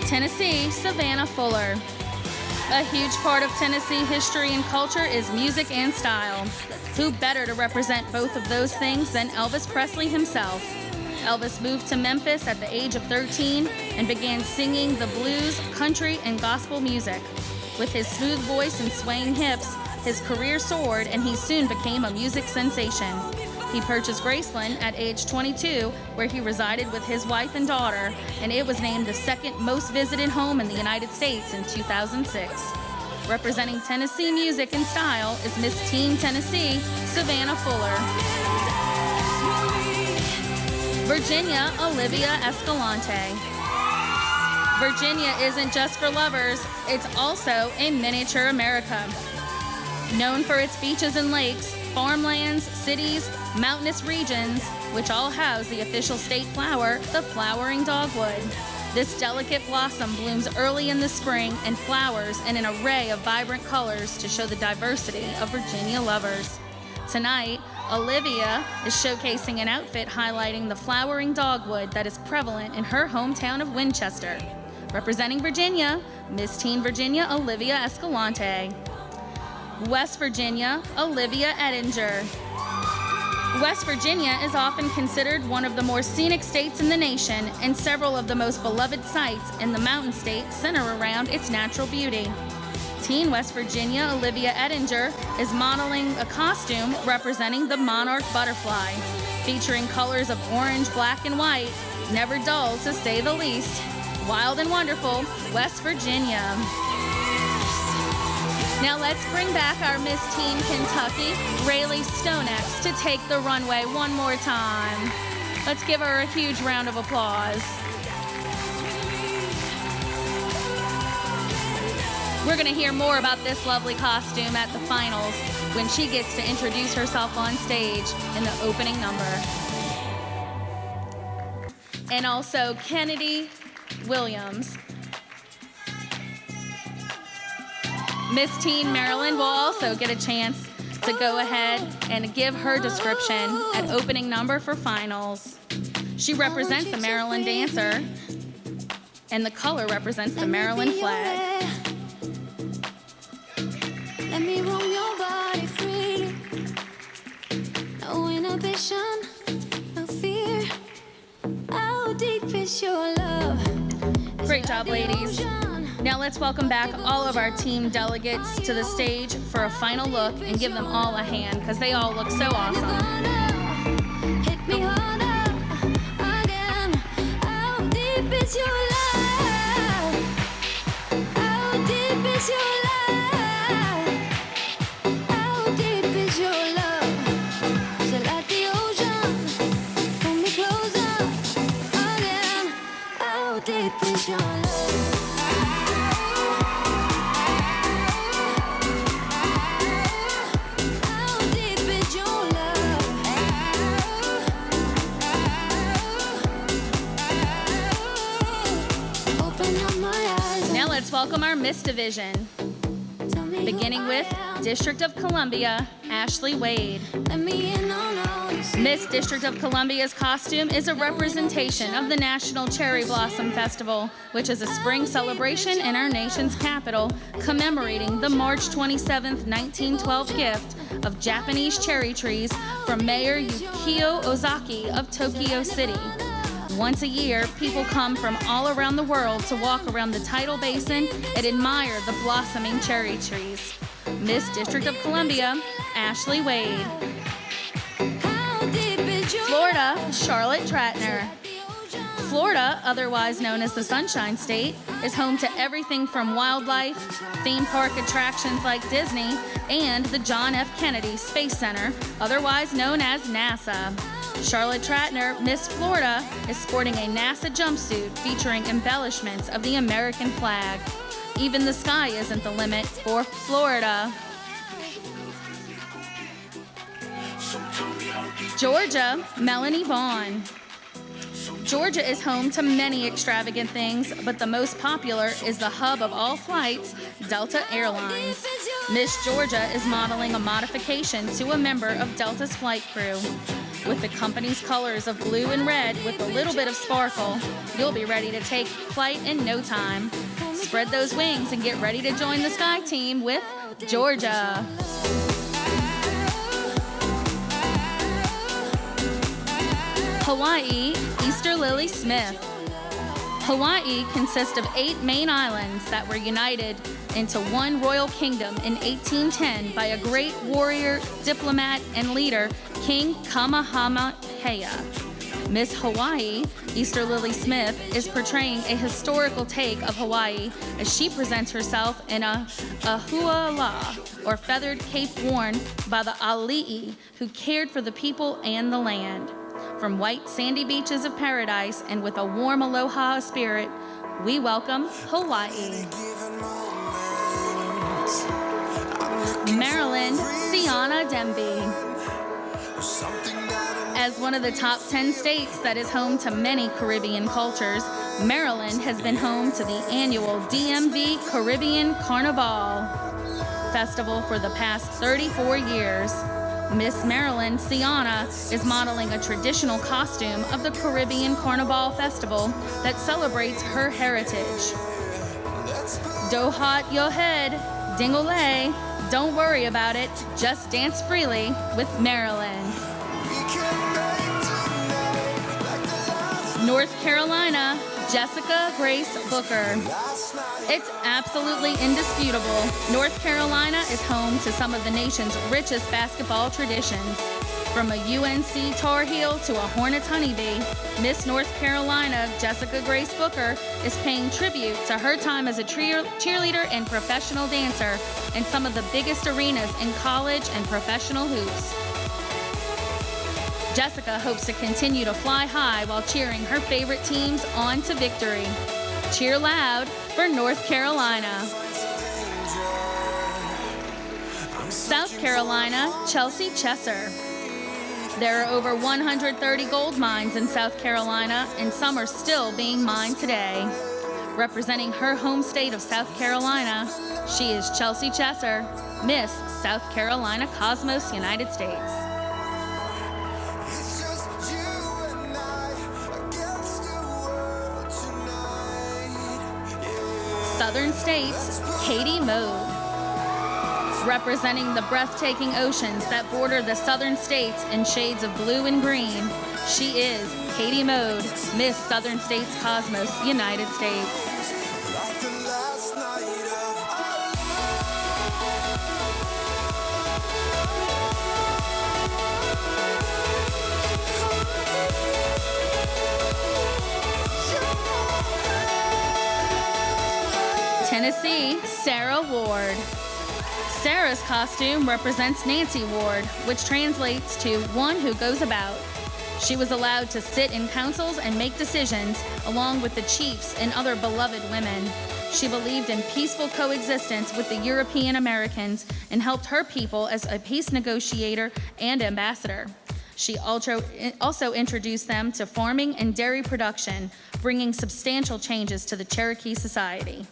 Tennessee, Savannah Fuller. A huge part of Tennessee history and culture is music and style. Who better to represent both of those things than Elvis Presley himself? Elvis moved to Memphis at the age of 13 and began singing the blues, country, and gospel music. With his smooth voice and swaying hips, his career soared and he soon became a music sensation. He purchased Graceland at age 22, where he resided with his wife and daughter, and it was named the second most visited home in the United States in 2006. Representing Tennessee music and style is Miss Teen Tennessee, Savannah Fuller. Virginia Olivia Escalante. Virginia isn't just for lovers, it's also a miniature America. Known for its beaches and lakes, farmlands, cities, mountainous regions, which all house the official state flower, the flowering dogwood. This delicate blossom blooms early in the spring and flowers in an array of vibrant colors to show the diversity of Virginia lovers. Tonight, Olivia is showcasing an outfit highlighting the flowering dogwood that is prevalent in her hometown of Winchester. Representing Virginia, Miss Teen Virginia Olivia Escalante. West Virginia, Olivia Ettinger. West Virginia is often considered one of the more scenic states in the nation, and several of the most beloved sites in the mountain state center around its natural beauty. Teen West Virginia Olivia Ettinger is modeling a costume representing the monarch butterfly, featuring colors of orange, black, and white, never dull to say the least. Wild and wonderful, West Virginia. Now let's bring back our Miss Teen Kentucky, Rayleigh Stonex, to take the runway one more time. Let's give her a huge round of applause. We're going to hear more about this lovely costume at the finals when she gets to introduce herself on stage in the opening number. And also Kennedy Williams. Miss Teen Maryland will also get a chance to go ahead and give her description at opening number for finals. She represents the Maryland dancer, and the color represents the Maryland flag. Let me roam your body free. No inhibition, no fear. How deep is your love? Great job, ladies. Now let's welcome back all of our team delegates to the stage for a final look and give them all a hand because they all look so awesome. Hit me harder again. How deep is your love? How deep is your love? How deep is your love? So like the ocean, pull me closer again. How deep is your love? Let's welcome our Miss Division, beginning with District of Columbia, Ashley Wade. Miss District of Columbia's costume is a representation of the National Cherry Blossom Festival, which is a spring celebration in our nation's capital, commemorating the March 27, 1912 gift of Japanese cherry trees from Mayor Yukio Ozaki of Tokyo City. Once a year, people come from all around the world to walk around the tidal basin and admire the blossoming cherry trees. Miss District of Columbia, Ashley Wade. Florida, Charlotte Tratner. Florida, otherwise known as the Sunshine State, is home to everything from wildlife, theme park attractions like Disney, and the John F. Kennedy Space Center, otherwise known as NASA. Charlotte Tratner, Miss Florida, is sporting a NASA jumpsuit featuring embellishments of the American flag. Even the sky isn't the limit for Florida. Georgia, Melanie Vaughn. Georgia is home to many extravagant things, but the most popular is the hub of all flights, Delta Airlines. Miss Georgia is modeling a modification to a member of Delta's flight crew. With the company's colors of blue and red with a little bit of sparkle, you'll be ready to take flight in no time. Spread those wings and get ready to join the Sky Team with Georgia. Hawaii, Easter Lily Smith. Hawaii consists of 8 main islands that were united into one royal kingdom in 1810 by a great warrior, diplomat, and leader, King Kamehameha. Miss Hawaii, Easter Lily Smith, is portraying a historical take of Hawaii as she presents herself in a huala, or feathered cape worn by the ali'i, who cared for the people and the land. From white sandy beaches of paradise and with a warm aloha spirit, we welcome Hawaii. Maryland, Siana Demby. As one of the top 10 states that is home to many Caribbean cultures, Maryland has been home to the annual DMV Caribbean Carnival Festival for the past 34 years. Miss Maryland, Siana, is modeling a traditional costume of the Caribbean Carnival Festival that celebrates her heritage. Do hot your head, ding-a-lay. Don't worry about it, just dance freely with Maryland. North Carolina, Jessica Grace Booker. It's absolutely indisputable. North Carolina is home to some of the nation's richest basketball traditions. From a UNC Tar Heel to a Hornets honeybee, Miss North Carolina, Jessica Grace Booker, is paying tribute to her time as a cheerleader and professional dancer in some of the biggest arenas in college and professional hoops. Jessica hopes to continue to fly high while cheering her favorite teams on to victory. Cheer loud for North Carolina. South Carolina, Chelsea Chesser. There are over 130 gold mines in South Carolina, and some are still being mined today. Representing her home state of South Carolina, she is Chelsea Chesser, Miss South Carolina Cosmos, United States. Southern States, Katie Mode. Representing the breathtaking oceans that border the southern states in shades of blue and green, she is Katie Mode, Miss Southern States Cosmos, United States. Tennessee, Sarah Ward. Sarah's costume represents Nancy Ward, which translates to one who goes about. She was allowed to sit in councils and make decisions, along with the chiefs and other beloved women. She believed in peaceful coexistence with the European Americans and helped her people as a peace negotiator and ambassador. She also introduced them to farming and dairy production, bringing substantial changes to the Cherokee society.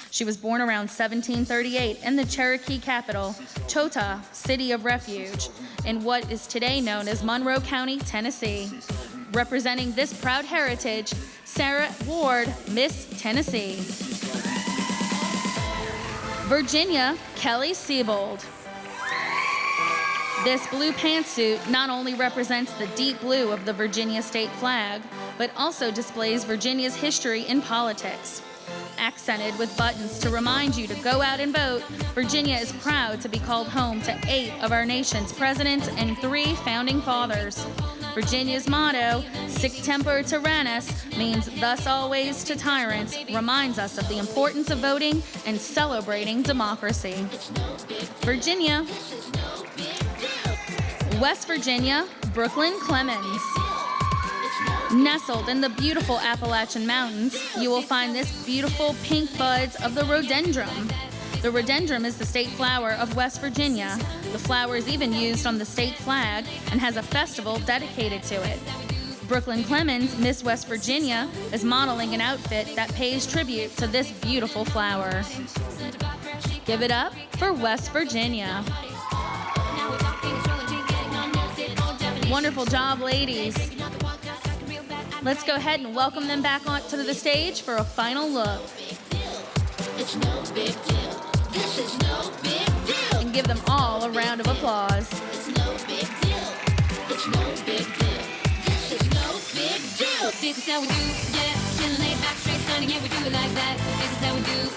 She was born around 1738 in the Cherokee capital, Chota, City of Refuge, in what is today known as Monroe County, Tennessee. Representing this proud heritage, Sarah Ward, Miss Tennessee. Virginia, Kelly Siebold. This blue pantsuit not only represents the deep blue of the Virginia state flag, but also displays Virginia's history in politics. Accented with buttons to remind you to go out and vote, Virginia is proud to be called home to 8 of our nation's presidents and 3 founding fathers. Virginia's motto, Sic Temper Tyrannis, means thus always to tyrants, reminds us of the importance of voting and celebrating democracy. Virginia. West Virginia, Brooklyn Clemens. Nestled in the beautiful Appalachian Mountains, you will find this beautiful pink buds of the rhododendron. The rhododendron is the state flower of West Virginia. The flower is even used on the state flag and has a festival dedicated to it. Brooklyn Clemens, Miss West Virginia, is modeling an outfit that pays tribute to this beautiful flower. Give it up for West Virginia. Wonderful job, ladies. Let's go ahead and welcome them back onto the stage for a final look. It's no big deal. This is no big deal. And give them all a round of applause. It's no big deal. It's no big deal. This is no big deal. This is how we do, yeah. Chillin' laid back, straight stunning, yeah, we do it like that. This is how we do.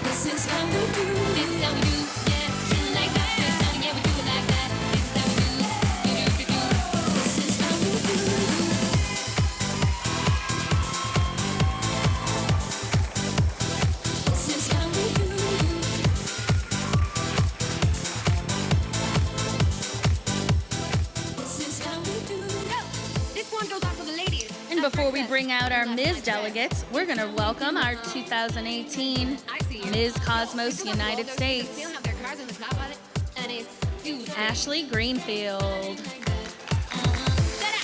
This is how we do. This is how we do, yeah. Chillin' laid back, straight stunning, yeah, we do it like that. This is how we do. This is how we do. This is how we do. This is how we do. This one goes out for the ladies. And before we bring out our Ms. delegates, we're going to welcome our 2018 Ms. Cosmos United States, Ashley Greenfield.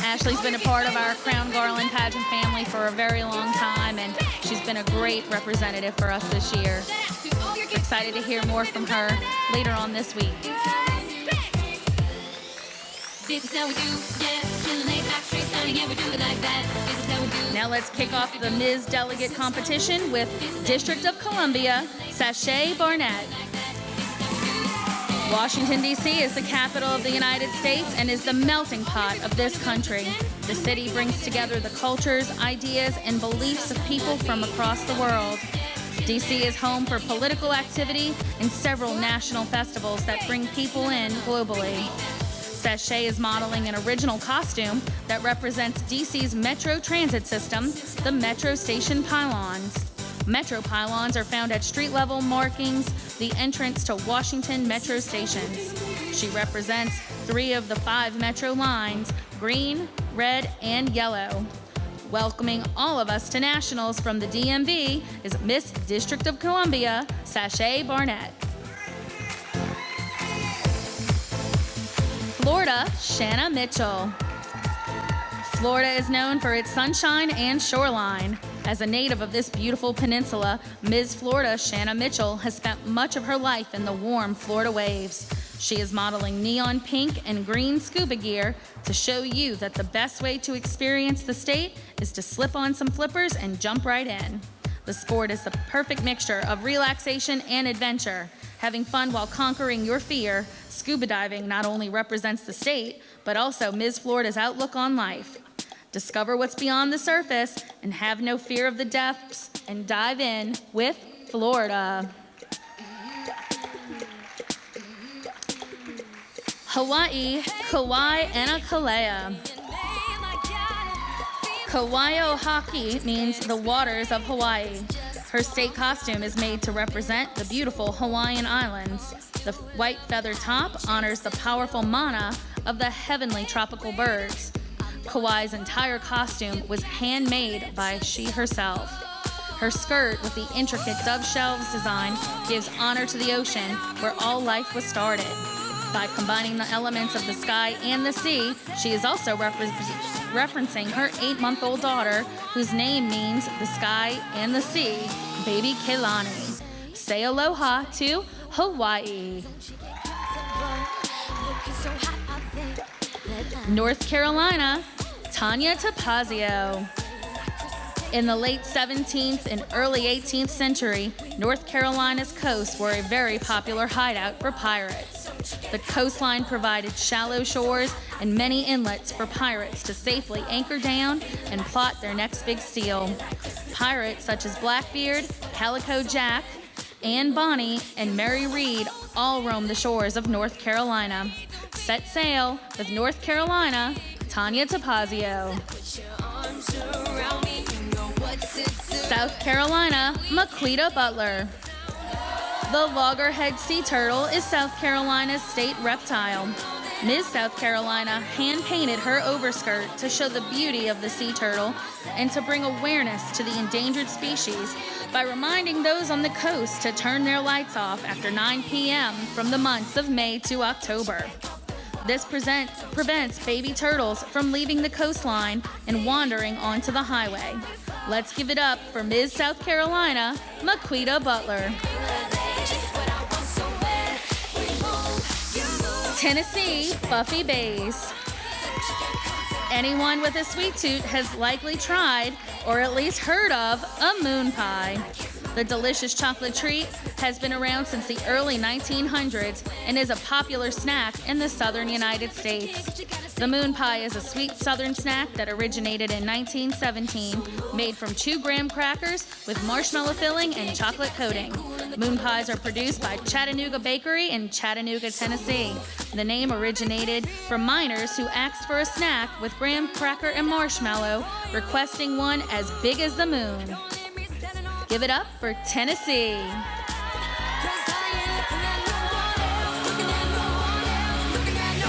Ashley's been a part of our Crown Garland pageant family for a very long time, and she's been a great representative for us this year. We're excited to hear more from her later on this week. This is how we do, yeah. Chillin' laid back, straight stunning, yeah, we do it like that. This is how we do. Now let's kick off the Ms. Delegate competition with District of Columbia, Sashay Barnett. Washington, D.C. is the capital of the United States and is the melting pot of this country. The city brings together the cultures, ideas, and beliefs of people from across the world. D.C. is home for political activity and several national festivals that bring people in globally. Sashay is modeling an original costume that represents D.C.'s Metro transit system, the Metro Station pylons. Metro pylons are found at street-level markings, the entrance to Washington Metro stations. She represents 3 of the 5 Metro lines, green, red, and yellow. Welcoming all of us to nationals from the DMV is Miss District of Columbia, Sashay Barnett. Florida, Shanna Mitchell. Florida is known for its sunshine and shoreline. As a native of this beautiful peninsula, Ms. Florida Shanna Mitchell has spent much of her life in the warm Florida waves. She is modeling neon pink and green scuba gear to show you that the best way to experience the state is to slip on some flippers and jump right in. The sport is the perfect mixture of relaxation and adventure. Having fun while conquering your fear, scuba diving not only represents the state, but also Ms. Florida's outlook on life. Discover what's beyond the surface and have no fear of the depths and dive in with Florida. Hawaii, Kauai Anakalea. Kauai hockey means the waters of Hawaii. Her state costume is made to represent the beautiful Hawaiian Islands. The white feather top honors the powerful mana of the heavenly tropical birds. Kauai's entire costume was handmade by she herself. Her skirt with the intricate dove shells design gives honor to the ocean where all life was started. By combining the elements of the sky and the sea, she is also referencing her 8-month-old daughter, whose name means the sky and the sea, baby Keilani. Say aloha to Hawaii. North Carolina, Tanya Tapazio. In the late 17th and early 18th century, North Carolina's coasts were a very popular hideout for pirates. The coastline provided shallow shores and many inlets for pirates to safely anchor down and plot their next big steal. Pirates such as Blackbeard, Calico Jack, Anne Bonny, and Mary Read all roamed the shores of North Carolina. Set sail with North Carolina, Tanya Tapazio. South Carolina, Maquita Butler. The loggerhead sea turtle is South Carolina's state reptile. Ms. South Carolina hand-painted her overskirt to show the beauty of the sea turtle and to bring awareness to the endangered species by reminding those on the coast to turn their lights off after 9 p.m. from the months of May to October. This prevents baby turtles from leaving the coastline and wandering onto the highway. Let's give it up for Ms. South Carolina, Maquita Butler. Tennessee, Buffy Bays. Anyone with a sweet tooth has likely tried or at least heard of, a moon pie. The delicious chocolate treat has been around since the early 1900s and is a popular snack in the southern United States. The moon pie is a sweet southern snack that originated in 1917, made from 2 graham crackers with marshmallow filling and chocolate coating. Moon pies are produced by Chattanooga Bakery in Chattanooga, Tennessee. The name originated from miners who asked for a snack with graham cracker and marshmallow, requesting one as big as the moon. Give it up for Tennessee.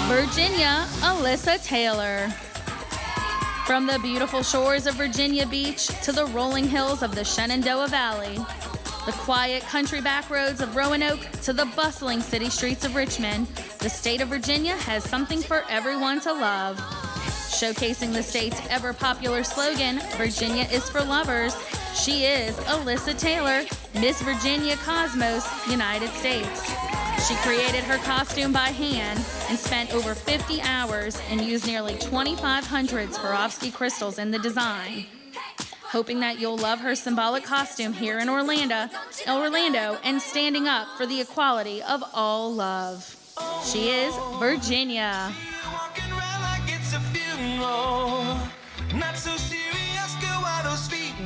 Virginia, Alyssa Taylor. From the beautiful shores of Virginia Beach to the rolling hills of the Shenandoah Valley, the quiet country backroads of Roanoke to the bustling city streets of Richmond, the state of Virginia has something for everyone to love. Showcasing the state's ever-popular slogan, Virginia is for lovers, she is Alyssa Taylor, Miss Virginia Cosmos, United States. She created her costume by hand and spent over 50 hours and used nearly 2,500 Swarovski crystals in the design. Hoping that you'll love her symbolic costume here in Orlando and standing up for the equality of all love. She is Virginia.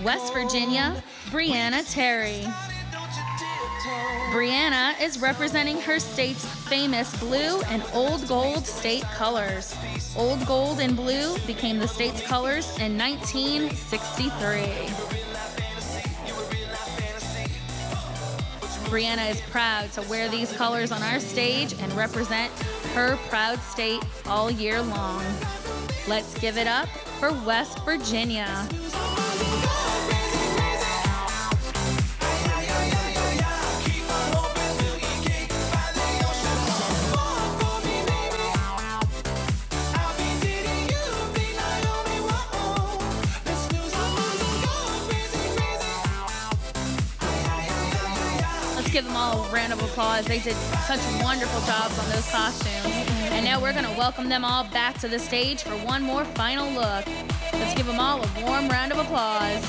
West Virginia, Brianna Terry. Brianna is representing her state's famous blue and old gold state colors. Old gold and blue became the state's colors in 1963. Brianna is proud to wear these colors on our stage and represent her proud state all year long. Let's give it up for West Virginia. Give them all a round of applause. They did such wonderful jobs on those costumes. And now we're going to welcome them all back to the stage for one more final look. Let's give them all a warm round of applause.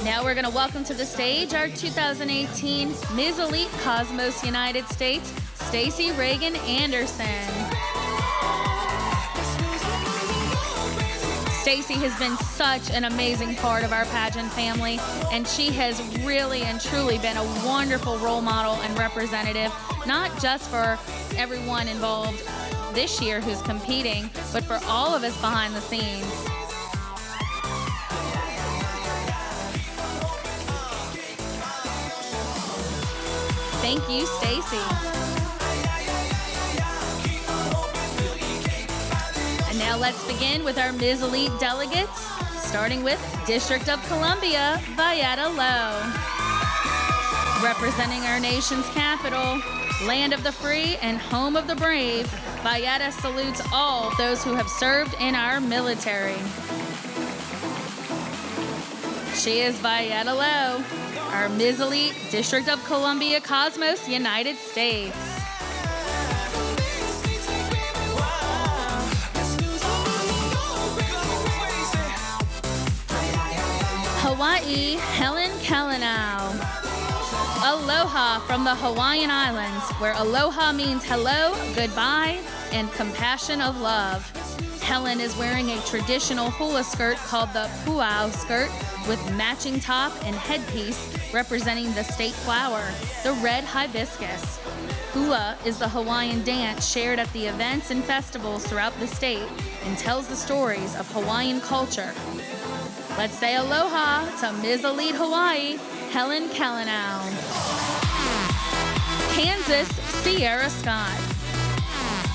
Now we're going to welcome to the stage our 2018 Ms. Elite Cosmos United States, Stacey Reagan Anderson. Stacey has been such an amazing part of our pageant family, and she has really and truly been a wonderful role model and representative, not just for everyone involved this year who's competing, but for all of us behind the scenes. Thank you, Stacey. And now let's begin with our Ms. Elite delegates, starting with District of Columbia, Valletta Lowe. Representing our nation's capital, land of the free and home of the brave, Valletta salutes all those who have served in our military. She is Valletta Lowe, our Ms. Elite, District of Columbia, Cosmos, United States. Hawaii, Helen Kalanau. Aloha from the Hawaiian Islands, where aloha means hello, goodbye, and compassion of love. Helen is wearing a traditional hula skirt called the puau skirt with matching top and headpiece representing the state flower, the red hibiscus. Hula is the Hawaiian dance shared at the events and festivals throughout the state and tells the stories of Hawaiian culture. Let's say aloha to Ms. Elite Hawaii, Helen Kalanau. Kansas, Sierra Scott.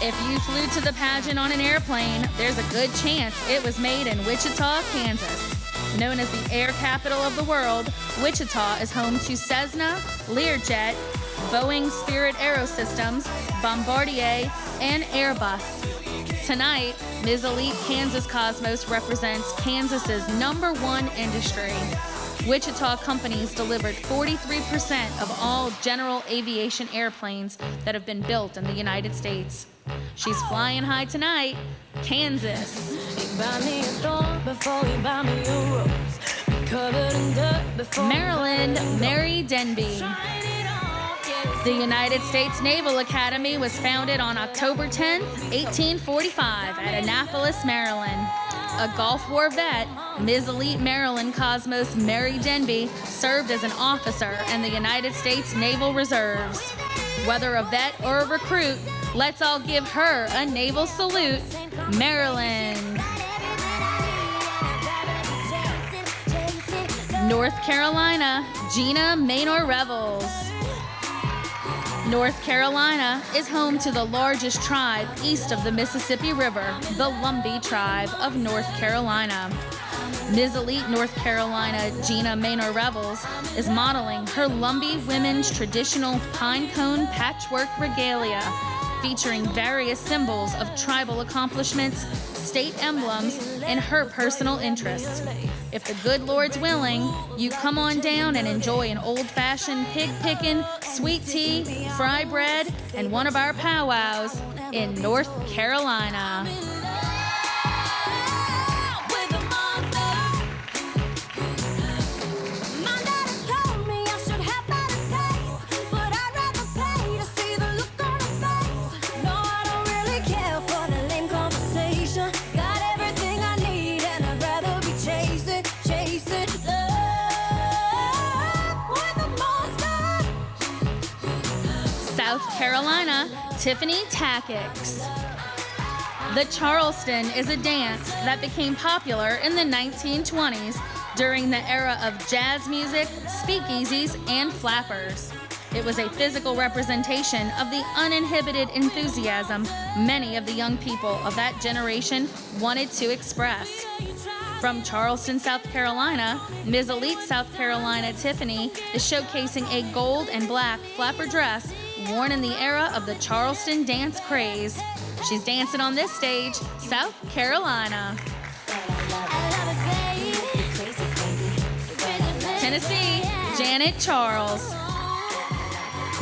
If you flew to the pageant on an airplane, there's a good chance it was made in Wichita, Kansas. Known as the air capital of the world, Wichita is home to Cessna, Learjet, Boeing Spirit Aerosystems, Bombardier, and Airbus. Tonight, Ms. Elite Kansas Cosmos represents Kansas's #1 industry. Wichita companies delivered 43% of all general aviation airplanes that have been built in the United States. She's flying high tonight, Kansas. Maryland, Mary Denby. The United States Naval Academy was founded on October 10, 1845 at Annapolis, Maryland. A Gulf War vet, Ms. Elite Maryland Cosmos Mary Denby served as an officer in the United States Naval Reserves. Whether a vet or a recruit, let's all give her a naval salute, Maryland. North Carolina, Gina Maynor Revels. North Carolina is home to the largest tribe east of the Mississippi River, the Lumbee tribe of North Carolina. Ms. Elite North Carolina Gina Maynor Revels is modeling her Lumbee women's traditional pine cone patchwork regalia, featuring various symbols of tribal accomplishments, state emblems, and her personal interests. If the good Lord's willing, you come on down and enjoy an old-fashioned pig-picking, sweet tea, fry bread, and one of our powwows in North Carolina. South Carolina, Tiffany Tackix. The Charleston is a dance that became popular in the 1920s during the era of jazz music, speakeasies, and flappers. It was a physical representation of the uninhibited enthusiasm many of the young people of that generation wanted to express. From Charleston, South Carolina, Ms. Elite South Carolina Tiffany is showcasing a gold and black flapper dress worn in the era of the Charleston dance craze. She's dancing on this stage, South Carolina. Tennessee, Janet Charles.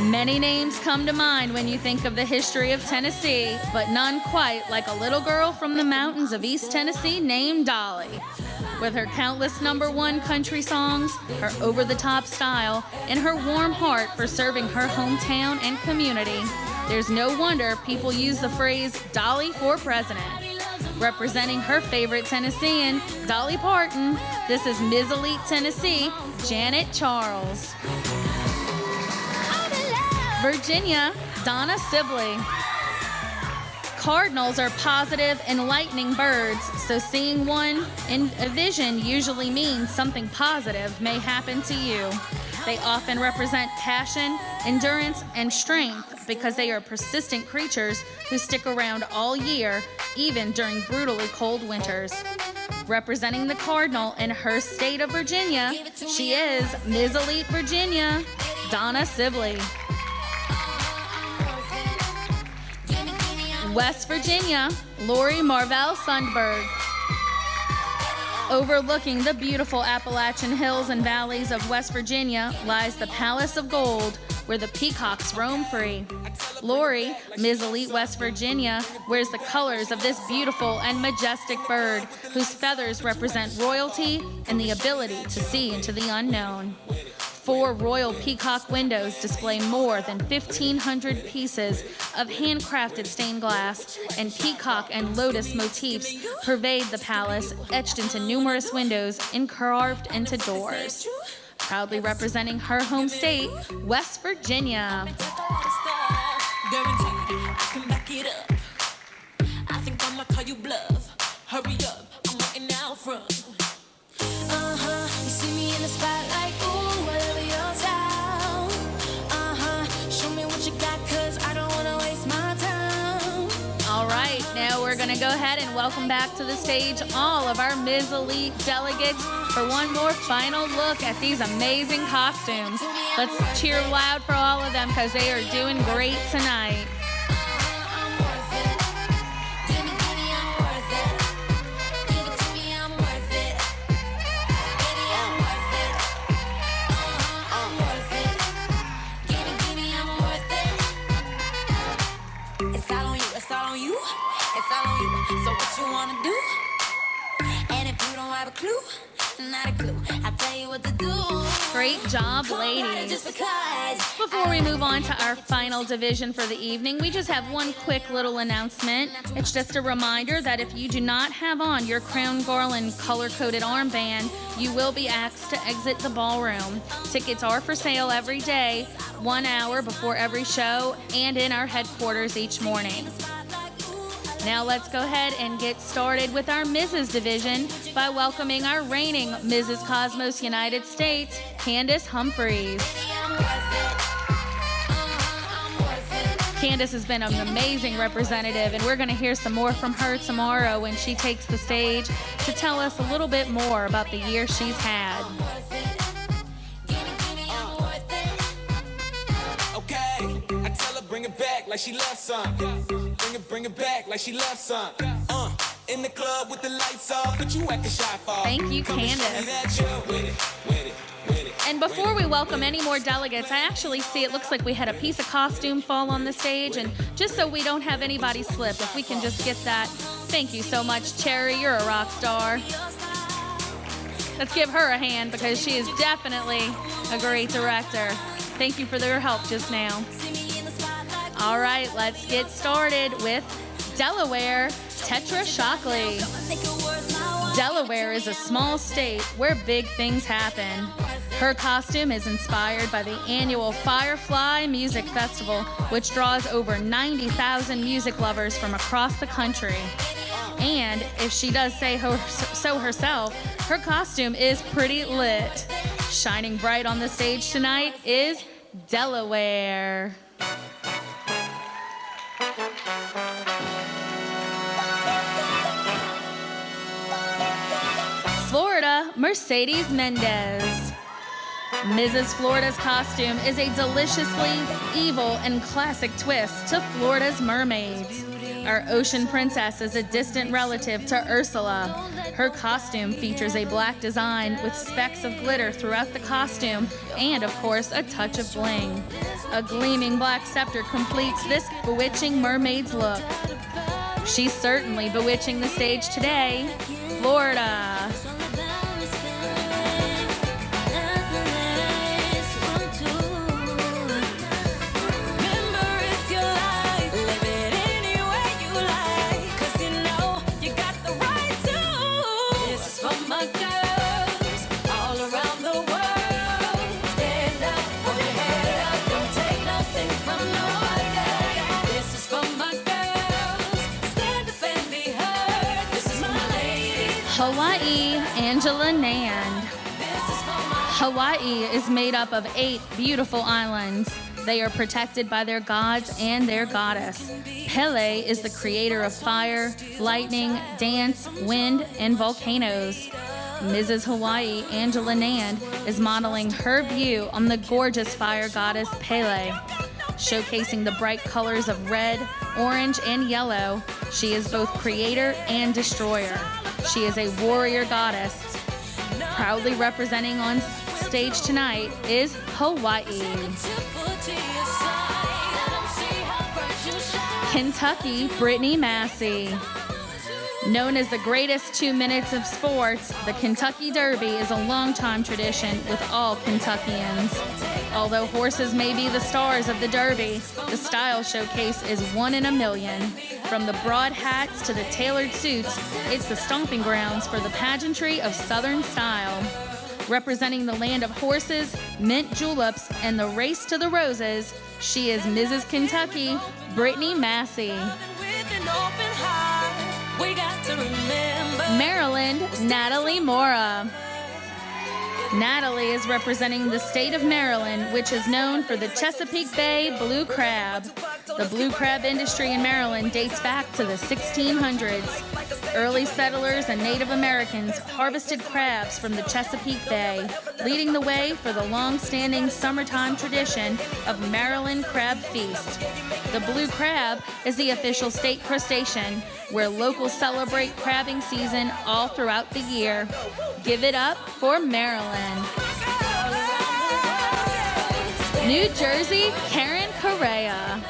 Many names come to mind when you think of the history of Tennessee, but none quite like a little girl from the mountains of East Tennessee named Dolly. With her countless #1 country songs, her over-the-top style, and her warm heart for serving her hometown and community, there's no wonder people use the phrase Dolly for president. Representing her favorite Tennessean, Dolly Parton, this is Ms. Elite Tennessee, Janet Charles. Virginia, Donna Sibley. Cardinals are positive, enlightening birds, so seeing one in a vision usually means something positive may happen to you. They often represent passion, endurance, and strength because they are persistent creatures who stick around all year, even during brutally cold winters. Representing the cardinal in her state of Virginia, she is Ms. Elite Virginia, Donna Sibley. West Virginia, Lori Marvell Sundberg. Overlooking the beautiful Appalachian hills and valleys of West Virginia lies the Palace of Gold, where the peacocks roam free. Lori, Ms. Elite West Virginia, wears the colors of this beautiful and majestic bird, whose feathers represent royalty and the ability to see into the unknown. 4 royal peacock windows display more than 1,500 pieces of handcrafted stained glass, and peacock and lotus motifs pervade the palace, etched into numerous windows and carved into doors. Proudly representing her home state, West Virginia. I think I'ma call you bluff. Hurry up, I'm waiting out front. You see me in the spotlight, ooh, whatever your style. Show me what you got, 'cause I don't wanna waste my time. going to go ahead and welcome back to the stage all of our Ms. Elite delegates for one more final look at these amazing costumes. Let's cheer loud for all of them because they are doing great tonight. So what you wanna do? And if you don't have a clue, not a clue, I'll tell you what to do. Great job, ladies. Before we move on to our final division for the evening, we just have one quick little announcement. It's just a reminder that if you do not have on your Crown Garland color-coded armband, you will be asked to exit the ballroom. Tickets are for sale every day, 1 hour before every show, and in our headquarters each morning. Now let's go ahead and get started with our Mrs. division by welcoming our reigning Mrs. Cosmos United States, Candace Humphreys. Candace has been an amazing representative, and we're going to hear some more from her tomorrow when she takes the stage to tell us a little bit more about the year she's had. Okay, I tell her bring it back like she loves some. Bring it back like she loves some. In the club with the lights off, but you acting shy for. Thank you, Candace. And before we welcome any more delegates, I actually see it looks like we had a piece of costume fall on the stage, and just so we don't have anybody slip, if we can just get that. Thank you so much, Cherry. You're a rock star. Let's give her a hand because she is definitely a great director. Thank you for their help just now. All right, let's get started with Delaware, Tetra Shockley. Delaware is a small state where big things happen. Her costume is inspired by the annual Firefly Music Festival, which draws over 90,000 music lovers from across the country. And if she does say so herself, her costume is pretty lit. Shining bright on the stage tonight is Delaware. Florida, Mercedes Mendez. Mrs. Florida's costume is a deliciously evil and classic twist to Florida's mermaids. Our ocean princess is a distant relative to Ursula. Her costume features a black design with specks of glitter throughout the costume and, of course, a touch of bling. A gleaming black scepter completes this bewitching mermaid's look. She's certainly bewitching the stage today. Florida. Hawaii, Angela Nand. Hawaii is made up of 8 beautiful islands. They are protected by their gods and their goddess. Pele is the creator of fire, lightning, dance, wind, and volcanoes. Mrs. Hawaii, Angela Nand, is modeling her view on the gorgeous fire goddess Pele. Showcasing the bright colors of red, orange, and yellow, she is both creator and destroyer. She is a warrior goddess. Proudly representing on stage tonight is Hawaii. Kentucky, Brittany Massey. Known as the greatest 2 minutes of sports, the Kentucky Derby is a longtime tradition with all Kentuckians. Although horses may be the stars of the Derby, the style showcase is one in a million. From the broad hats to the tailored suits, it's the stomping grounds for the pageantry of Southern style. Representing the land of horses, mint juleps, and the race to the roses, she is Mrs. Kentucky, Brittany Massey. Maryland, Natalie Mora. Natalie is representing the state of Maryland, which is known for the Chesapeake Bay blue crab. The blue crab industry in Maryland dates back to the 1600s. Early settlers and Native Americans harvested crabs from the Chesapeake Bay, leading the way for the long-standing summertime tradition of Maryland Crab Feast. The blue crab is the official state crustacean, where locals celebrate crabbing season all throughout the year. Give it up for Maryland. New Jersey, Karen Correa.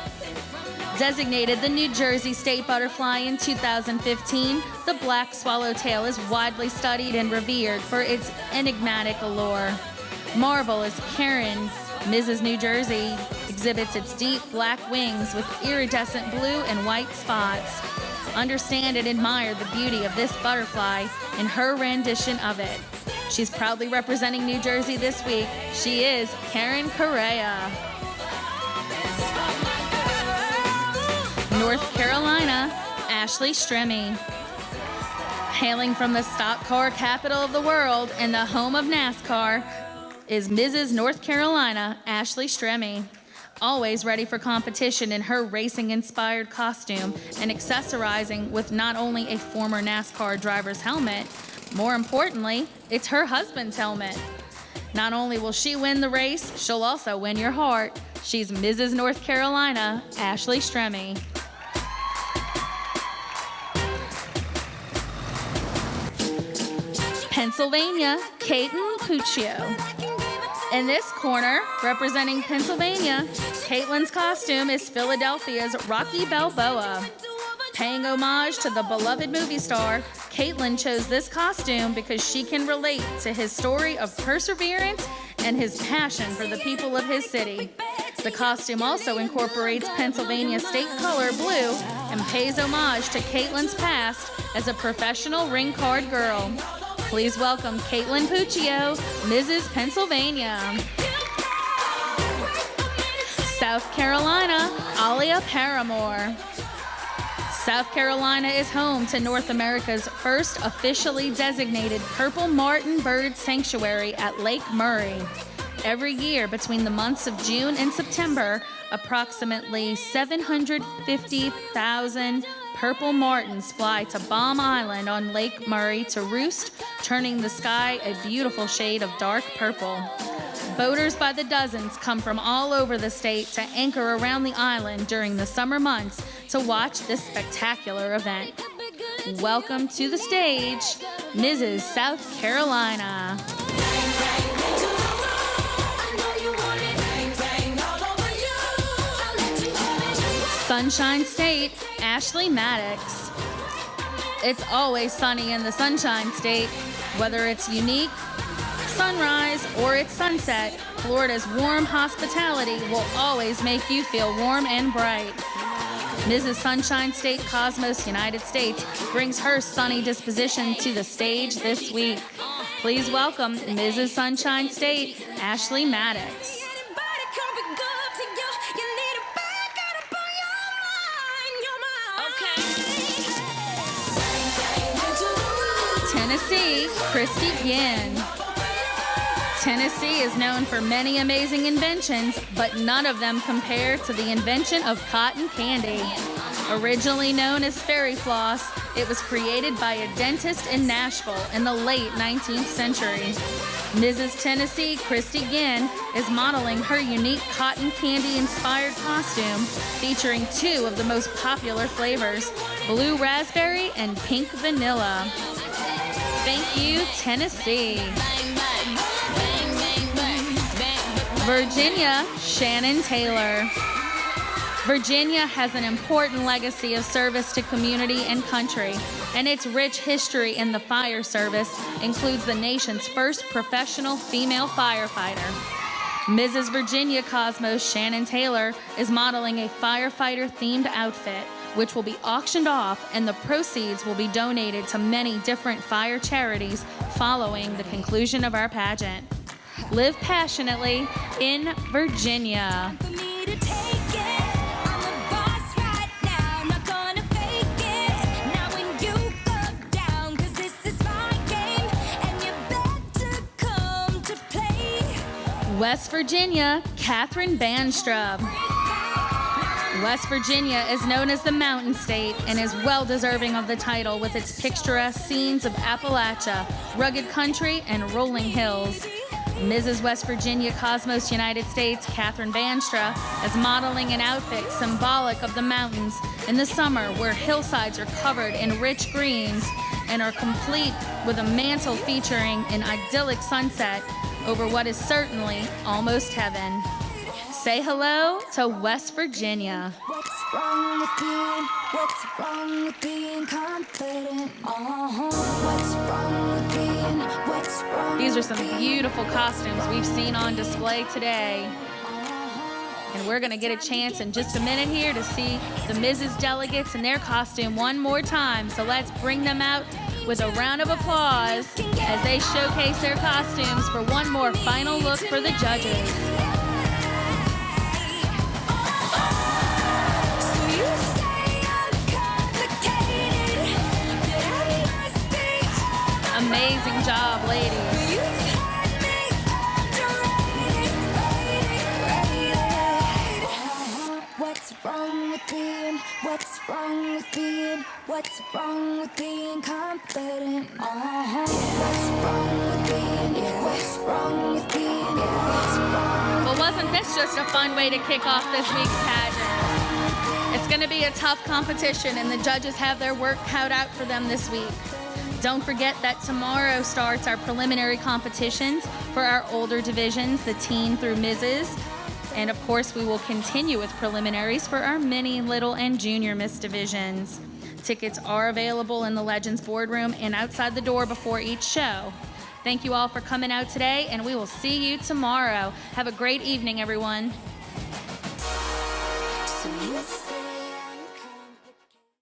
Designated the New Jersey state butterfly in 2015, the black swallowtail is widely studied and revered for its enigmatic allure. Marvelous Karen, Mrs. New Jersey, exhibits its deep black wings with iridescent blue and white spots. Understand and admire the beauty of this butterfly in her rendition of it. She's proudly representing New Jersey this week. She is Karen Correa. North Carolina, Ashley Stremme. Hailing from the stock car capital of the world and the home of NASCAR is Mrs. North Carolina, Ashley Stremme. Always ready for competition in her racing-inspired costume and accessorizing with not only a former NASCAR driver's helmet, more importantly, it's her husband's helmet. Not only will she win the race, she'll also win your heart. She's Mrs. North Carolina, Ashley Stremme. Pennsylvania, Caitlin Puccio. In this corner, representing Pennsylvania, Caitlin's costume is Philadelphia's Rocky Balboa. Paying homage to the beloved movie star, Caitlin chose this costume because she can relate to his story of perseverance and his passion for the people of his city. The costume also incorporates Pennsylvania's state color, blue, and pays homage to Caitlin's past as a professional ring card girl. Please welcome Caitlin Puccio, Mrs. Pennsylvania. South Carolina, Alia Paramore. South Carolina is home to North America's first officially designated Purple Martin Bird Sanctuary at Lake Murray. Every year between the months of June and September, approximately 750,000 purple martins fly to Baum Island on Lake Murray to roost, turning the sky a beautiful shade of dark purple. Boaters by the dozens come from all over the state to anchor around the island during the summer months to watch this spectacular event. Welcome to the stage, Mrs. South Carolina. Sunshine State, Ashley Maddox. It's always sunny in the Sunshine State. Whether it's unique, sunrise, or it's sunset, Florida's warm hospitality will always make you feel warm and bright. Mrs. Sunshine State Cosmos United States brings her sunny disposition to the stage this week. Please welcome Mrs. Sunshine State, Ashley Maddox. Tennessee, Christy Ginn. Tennessee is known for many amazing inventions, but none of them compare to the invention of cotton candy. Originally known as fairy floss, it was created by a dentist in Nashville in the late 19th century. Mrs. Tennessee, Christy Ginn, is modeling her unique cotton candy-inspired costume, featuring two of the most popular flavors, blue raspberry and pink vanilla. Thank you, Tennessee. Virginia, Shannon Taylor. Virginia has an important legacy of service to community and country, and its rich history in the fire service includes the nation's first professional female firefighter. Mrs. Virginia Cosmos Shannon Taylor is modeling a firefighter-themed outfit, which will be auctioned off, and the proceeds will be donated to many different fire charities following the conclusion of our pageant. Live passionately in Virginia. West Virginia, Catherine Banstrom. West Virginia is known as the Mountain State and is well deserving of the title with its picturesque scenes of Appalachia, rugged country, and rolling hills. Mrs. West Virginia Cosmos United States, Catherine Vanstra, is modeling an outfit symbolic of the mountains in the summer where hillsides are covered in rich greens and are complete with a mantle featuring an idyllic sunset over what is certainly almost heaven. Say hello to West Virginia. What's wrong with being confident? What's wrong These are some beautiful costumes we've seen on display today. And we're going to get a chance in just a minute here to see the Mrs. Delegates in their costume one more time. So let's bring them out with a round of applause as they showcase their costumes for one more final look for the judges. Amazing job, ladies. What's wrong with being confident? Well, wasn't this just a fun way to kick off this week's pageant? It's going to be a tough competition, and the judges have their work cut out for them this week. Don't forget that tomorrow starts our preliminary competitions for our older divisions, the teen through Mrs. And of course, we will continue with preliminaries for our mini, little, and junior Miss divisions. Tickets are available in the Legends Boardroom and outside the door before each show. Thank you all for coming out today, and we will see you tomorrow. Have a great evening, everyone.